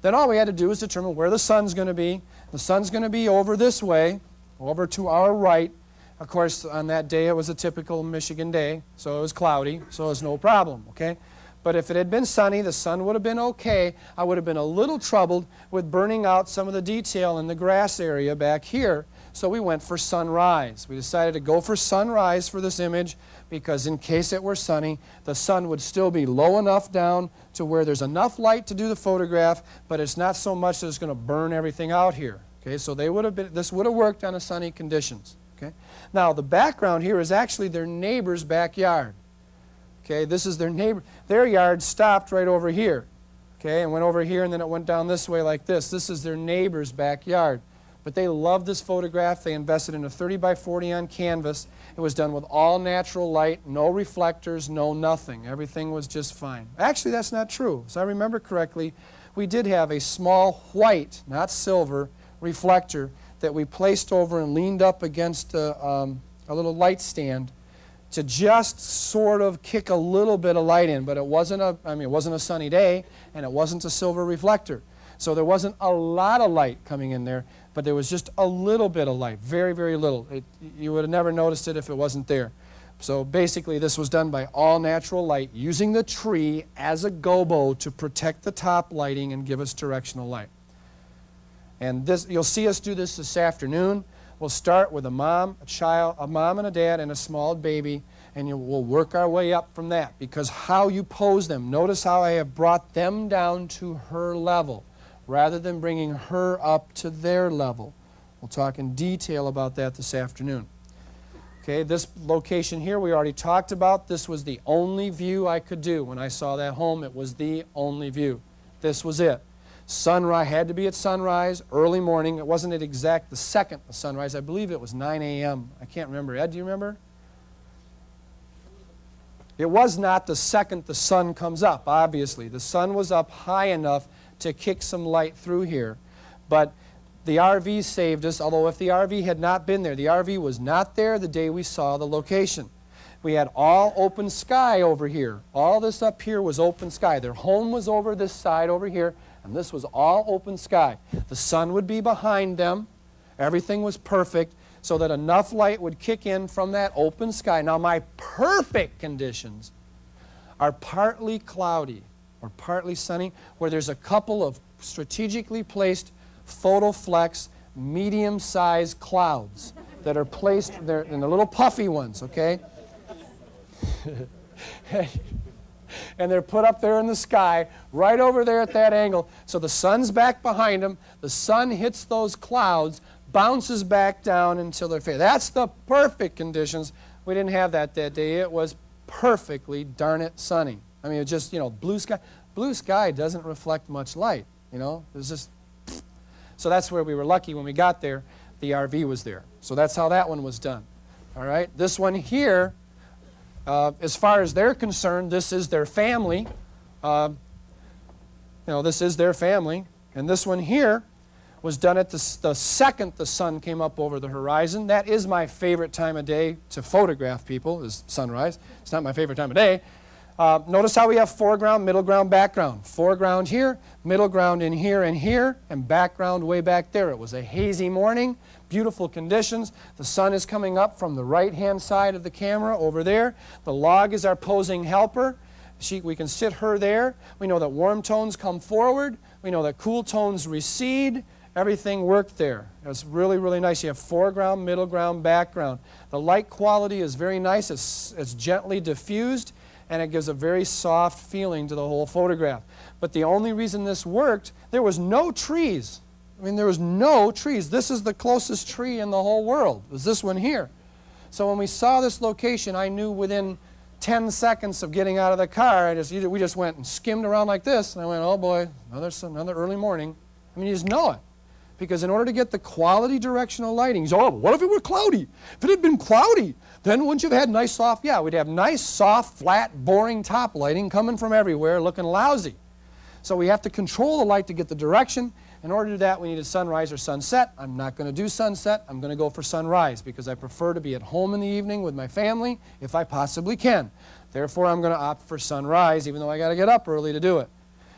Then all we had to do is determine where the sun's going to be. The sun's going to be over this way, over to our right. Of course, on that day, it was a typical Michigan day, so it was cloudy, so it was no problem, okay? But if it had been sunny, the sun would have been okay. I would have been a little troubled with burning out some of the detail in the grass area back here, so we went for sunrise. We decided to go for sunrise for this image because in case it were sunny, the sun would still be low enough down to where there's enough light to do the photograph, but it's not so much that it's going to burn everything out here. Okay, so this would have worked on a sunny conditions. Okay? Now, the background here is actually their neighbor's backyard. Okay, this is their neighbor. Their yard stopped right over here. Okay, and went over here, and then it went down this way like this. This is their neighbor's backyard. But they loved this photograph. They invested in a 30 by 40 on canvas. It was done with all natural light, no reflectors, no nothing. Everything was just fine. Actually, that's not true. As I remember correctly, we did have a small white, not silver, reflector that we placed over and leaned up against a little light stand to just sort of kick a little bit of light in. But it wasn't a sunny day, and it wasn't a silver reflector. So there wasn't a lot of light coming in there, but there was just a little bit of light, very, very little. You would have never noticed it if it wasn't there. So basically, this was done by all natural light, using the tree as a gobo to protect the top lighting and give us directional light. And this, you'll see us do this afternoon. We'll start with a mom, a mom and a dad, and a small baby, and we'll work our way up from that. Because how you pose them, notice how I have brought them down to her level, rather than bringing her up to their level. We'll talk in detail about that this afternoon. Okay, this location here we already talked about. This was the only view I could do. When I saw that home, it was the only view. This was it. Sunrise had to be at sunrise, early morning. It wasn't at exact the second of sunrise. I believe it was 9 a.m. I can't remember. Ed, do you remember? It was not the second the sun comes up, obviously. The sun was up high enough to kick some light through here. But the RV saved us, although if the RV had not been there, the RV was not there the day we saw the location. We had all open sky over here. All this up here was open sky. Their home was over this side over here, and this was all open sky. The sun would be behind them. Everything was perfect so that enough light would kick in from that open sky. Now, my perfect conditions are partly cloudy or partly sunny, where there's a couple of strategically placed PhotoFlex medium-sized clouds that are placed there in the little puffy ones, okay? And they're put up there in the sky, right over there at that angle. So the sun's back behind them. The sun hits those clouds, bounces back down until they're faded. That's the perfect conditions. We didn't have that day. It was perfectly darn it sunny. I mean, it just, blue sky. Blue sky doesn't reflect much light, It's just... So that's where we were lucky when we got there. The RV was there. So that's how that one was done. All right. This one here, as far as they're concerned, this is their family. This is their family. And this one here was done at the second the sun came up over the horizon. That is my favorite time of day to photograph people, is sunrise. It's not my favorite time of day. Notice how we have foreground, middle ground, background. Foreground here, middle ground in here, and background way back there. It was a hazy morning, beautiful conditions. The sun is coming up from the right-hand side of the camera over there. The log is our posing helper. We can sit her there. We know that warm tones come forward. We know that cool tones recede. Everything worked there. It's really, really nice. You have foreground, middle ground, background. The light quality is very nice. It's gently diffused, and it gives a very soft feeling to the whole photograph. But the only reason this worked, there was no trees. I mean, there was no trees. This is the closest tree in the whole world. It was this one here. So when we saw this location, I knew within 10 seconds of getting out of the car, we just went and skimmed around like this, and I went, oh boy, another early morning. I mean, you just know it. Because in order to get the quality directional lighting, you say, oh, but what if it were cloudy? If it had been cloudy, then wouldn't you have had nice soft, yeah, we'd have nice, soft, flat, boring top lighting coming from everywhere looking lousy. So we have to control the light to get the direction. In order to do that, we need a sunrise or sunset. I'm not going to do sunset. I'm going to go for sunrise because I prefer to be at home in the evening with my family if I possibly can. Therefore, I'm going to opt for sunrise, even though I got to get up early to do it.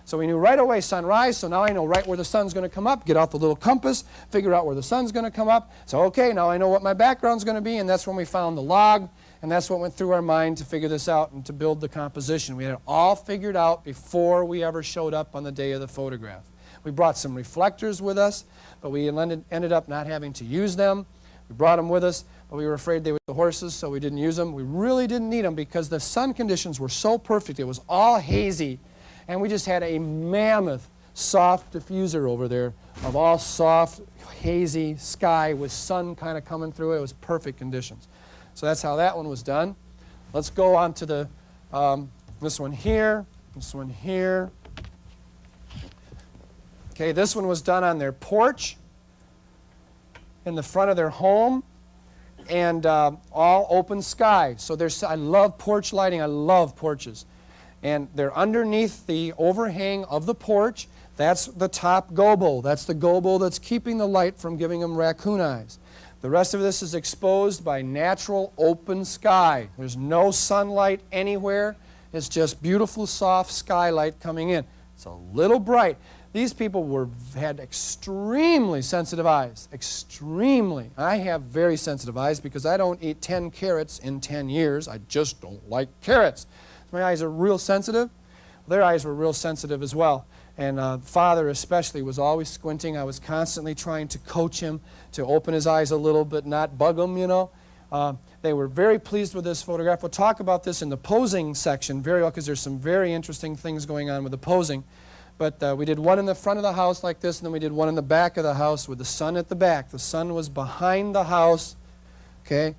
So we knew right away sunrise, so now I know right where the sun's going to come up, get out the little compass, figure out where the sun's going to come up. So okay, now I know what my background's going to be, and that's when we found the log, and that's what went through our mind to figure this out and to build the composition. We had it all figured out before we ever showed up on the day of the photograph. We brought some reflectors with us, but we ended up not having to use them. We brought them with us, but we were afraid they were the horses, so we didn't use them. We really didn't need them because the sun conditions were so perfect. It was all hazy. And we just had a mammoth soft diffuser over there of all soft, hazy sky with sun kind of coming through it. It was perfect conditions. So that's how that one was done. Let's go on to the this one here, this one here. Okay, this one was done on their porch in the front of their home, and all open sky. So I love porch lighting. I love porches. And they're underneath the overhang of the porch. That's the top gobo. That's the gobo that's keeping the light from giving them raccoon eyes. The rest of this is exposed by natural open sky. There's no sunlight anywhere. It's just beautiful, soft skylight coming in. It's a little bright. These people had extremely sensitive eyes. Extremely. I have very sensitive eyes because I don't eat 10 carrots in 10 years. I just don't like carrots. My eyes are real sensitive. Their eyes were real sensitive as well. And father especially was always squinting. I was constantly trying to coach him to open his eyes a little but not bug him, you know. They were very pleased with this photograph. We'll talk about this in the posing section very well because there's some very interesting things going on with the posing. But we did one in the front of the house like this, and then we did one in the back of the house with the sun at the back. The sun was behind the house, okay?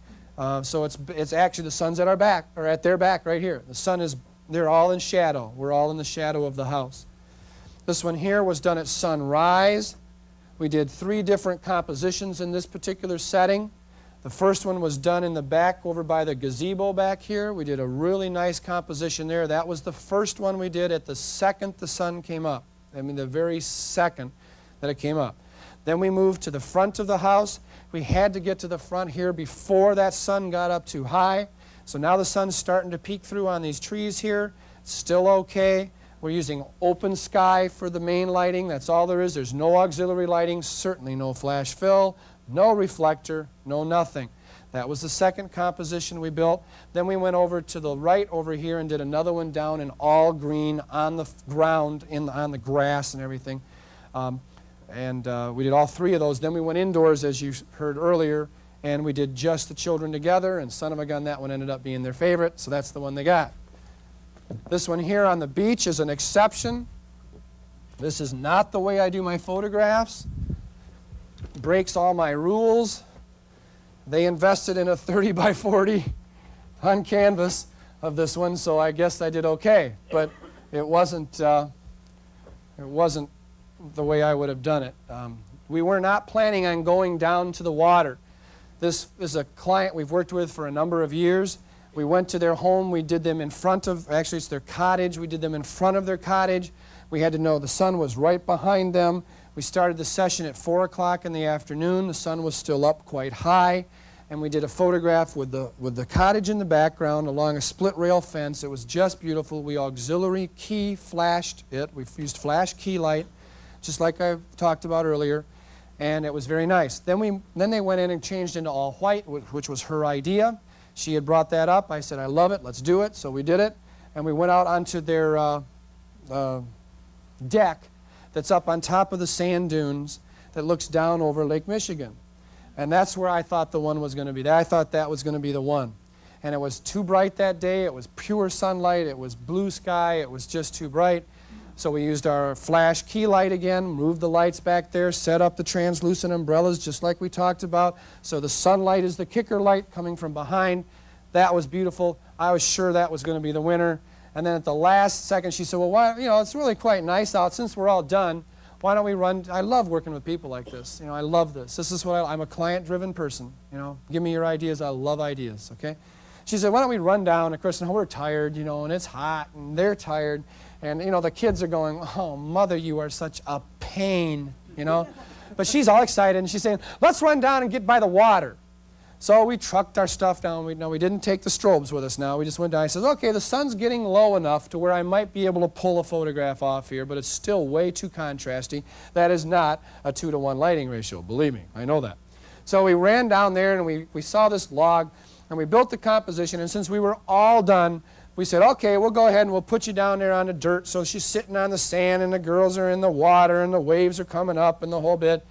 So it's actually the sun's at our back, or at their back right here. The sun is, they're all in shadow. We're all in the shadow of the house. This one here was done at sunrise. We did 3 different compositions in this particular setting. The first one was done in the back over by the gazebo back here. We did a really nice composition there. That was the first one we did at the second the sun came up. I mean, the very second that it came up. Then we moved to the front of the house. We had to get to the front here before that sun got up too high. So now the sun's starting to peek through on these trees here. It's still okay. We're using open sky for the main lighting. That's all there is. There's no auxiliary lighting, certainly no flash fill, no reflector, no nothing. That was the second composition we built. Then we went over to the right over here and did another one down in all green on the ground, on the grass and everything. We did all 3 of those. Then we went indoors, as you heard earlier, and we did just the children together, and son of a gun, that one ended up being their favorite, so that's the one they got. This one here on the beach is an exception. This is not the way I do my photographs. It breaks all my rules. They invested in a 30 by 40 on canvas of this one, so I guess I did okay. But it wasn't the way I would have done it. We were not planning on going down to the water. This is a client we've worked with for a number of years. We went to their home. We did them in front of, actually it's their cottage. We did them in front of their cottage. We had to know the sun was right behind them. We started the session at 4 o'clock in the afternoon. The sun was still up quite high. And we did a photograph with the cottage in the background along a split rail fence. It was just beautiful. We auxiliary key flashed it. We used flash key light, just like I talked about earlier. And it was very nice. Then they went in and changed into all white, which was her idea. She had brought that up. I said, I love it. Let's do it. So we did it. And we went out onto their deck that's up on top of the sand dunes that looks down over Lake Michigan. And that's where I thought the one was going to be. I thought that was going to be the one. And it was too bright that day. It was pure sunlight. It was blue sky. It was just too bright. So we used our flash key light again, moved the lights back there, set up the translucent umbrellas just like we talked about. So the sunlight is the kicker light coming from behind. That was beautiful. I was sure that was going to be the winner. And then at the last second, she said, well, why, it's really quite nice out. Since we're all done, why don't we run? I love working with people like this. I love this. This is what I'm a client-driven person. Give me your ideas. I love ideas, okay? She said, why don't we run down? Of course, we're tired, and it's hot, and they're tired. And, the kids are going, oh, Mother, you are such a pain, But she's all excited, and she's saying, let's run down and get by the water. So we trucked our stuff down. We didn't take the strobes with us now. We just went down. I said, okay, the sun's getting low enough to where I might be able to pull a photograph off here, but it's still way too contrasty. That is not a 2-to-1 lighting ratio. Believe me, I know that. So we ran down there, and we saw this log, and we built the composition. And since we were all done, we said, okay, we'll go ahead and we'll put you down there on the dirt. So she's sitting on the sand, and the girls are in the water, and the waves are coming up, and the whole bit.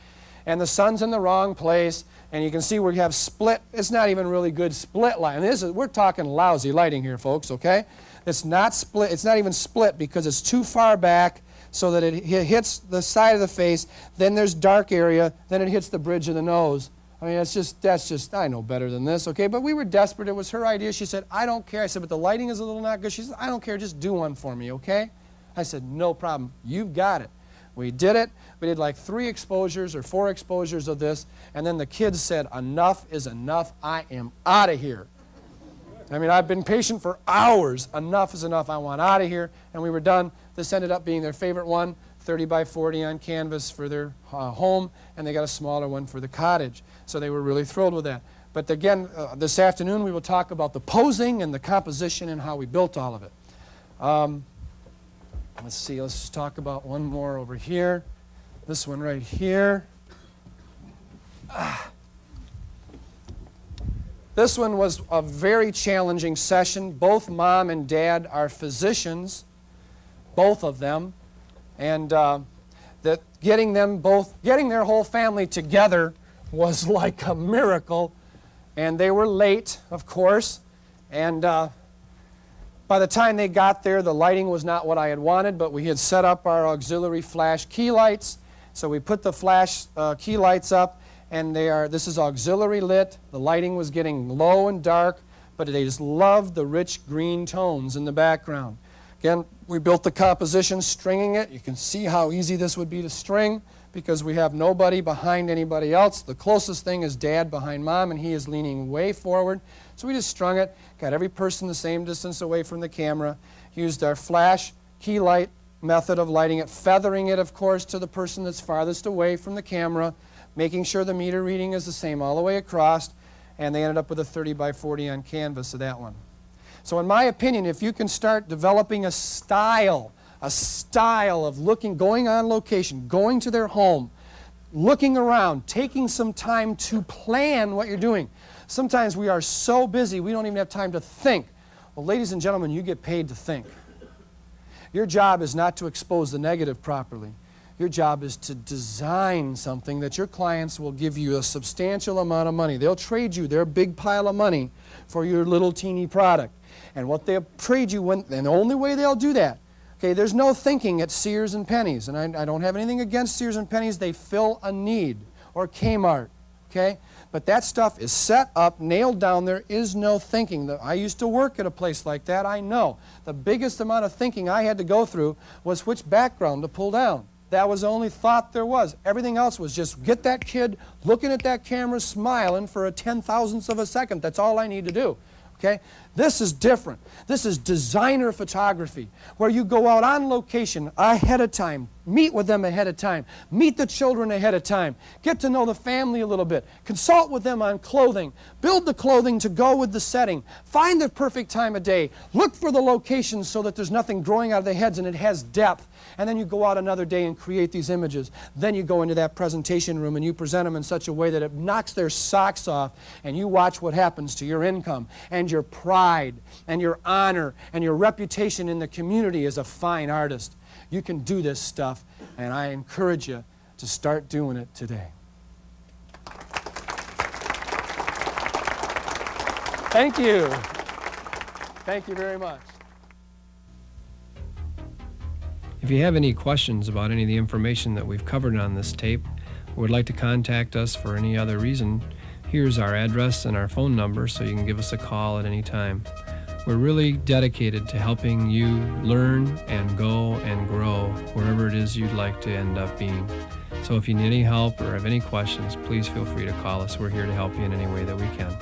And the sun's in the wrong place. And you can see we have split. It's not even really good split light. And we're talking lousy lighting here, folks, okay? It's not split. It's not even split because it's too far back so that it hits the side of the face. Then there's dark area. Then it hits the bridge of the nose. I mean, that's just, I know better than this, okay? But we were desperate. It was her idea. She said, I don't care. I said, but the lighting is a little not good. She said, I don't care. Just do one for me, okay? I said, no problem. You've got it. We did it. We did like 3 exposures or 4 exposures of this, and then the kids said, enough is enough. I am out of here. I mean, I've been patient for hours. Enough is enough. I want out of here. And we were done. This ended up being their favorite one, 30 by 40 on canvas for their home, and they got a smaller one for the cottage. So they were really thrilled with that. But again, this afternoon we will talk about the posing and the composition and how we built all of it. Let's see, let's just talk about one more over here. This one right here. This one was a very challenging session. Both Mom and Dad are physicians, both of them. And that getting their whole family together was like a miracle. And they were late, of course. And by the time they got there, the lighting was not what I had wanted, but we had set up our auxiliary flash key lights. So we put the flash key lights up, and this is auxiliary lit. The lighting was getting low and dark, but they just loved the rich green tones in the background. Again, we built the composition, stringing it. You can see how easy this would be to string because we have nobody behind anybody else. The closest thing is Dad behind Mom, and he is leaning way forward. So we just strung it, got every person the same distance away from the camera, used our flash key light method of lighting it, feathering it, of course, to the person that's farthest away from the camera, making sure the meter reading is the same all the way across, and they ended up with a 30 by 40 on canvas of that one. So in my opinion, if you can start developing a style of going on location, going to their home, looking around, taking some time to plan what you're doing. Sometimes we are so busy we don't even have time to think. Well, ladies and gentlemen, you get paid to think. Your job is not to expose the negative properly. Your job is to design something that your clients will give you a substantial amount of money. They'll trade you their big pile of money for your little teeny product. And what they'll trade you, and the only way they'll do that, okay, there's no thinking at Sears and Penney's. And I don't have anything against Sears and Penney's. They fill a need. Or Kmart, okay? But that stuff is set up, nailed down. There is no thinking. I used to work at a place like that. I know. The biggest amount of thinking I had to go through was which background to pull down. That was the only thought there was. Everything else was just get that kid looking at that camera, smiling for a 10,000th of a second. That's all I need to do. Okay? This is different. This is designer photography, where you go out on location ahead of time, meet with them ahead of time, meet the children ahead of time, get to know the family a little bit, consult with them on clothing, build the clothing to go with the setting, find the perfect time of day, look for the locations so that there's nothing growing out of their heads and it has depth, and then you go out another day and create these images. Then you go into that presentation room and you present them in such a way that it knocks their socks off, and you watch what happens to your income and your pride and your honor and your reputation in the community as a fine artist. You can do this stuff, and I encourage you to start doing it today. Thank you. Thank you very much. If you have any questions about any of the information that we've covered on this tape, or would like to contact us for any other reason, here's our address and our phone number so you can give us a call at any time. We're really dedicated to helping you learn and go and grow wherever it is you'd like to end up being. So if you need any help or have any questions, please feel free to call us. We're here to help you in any way that we can.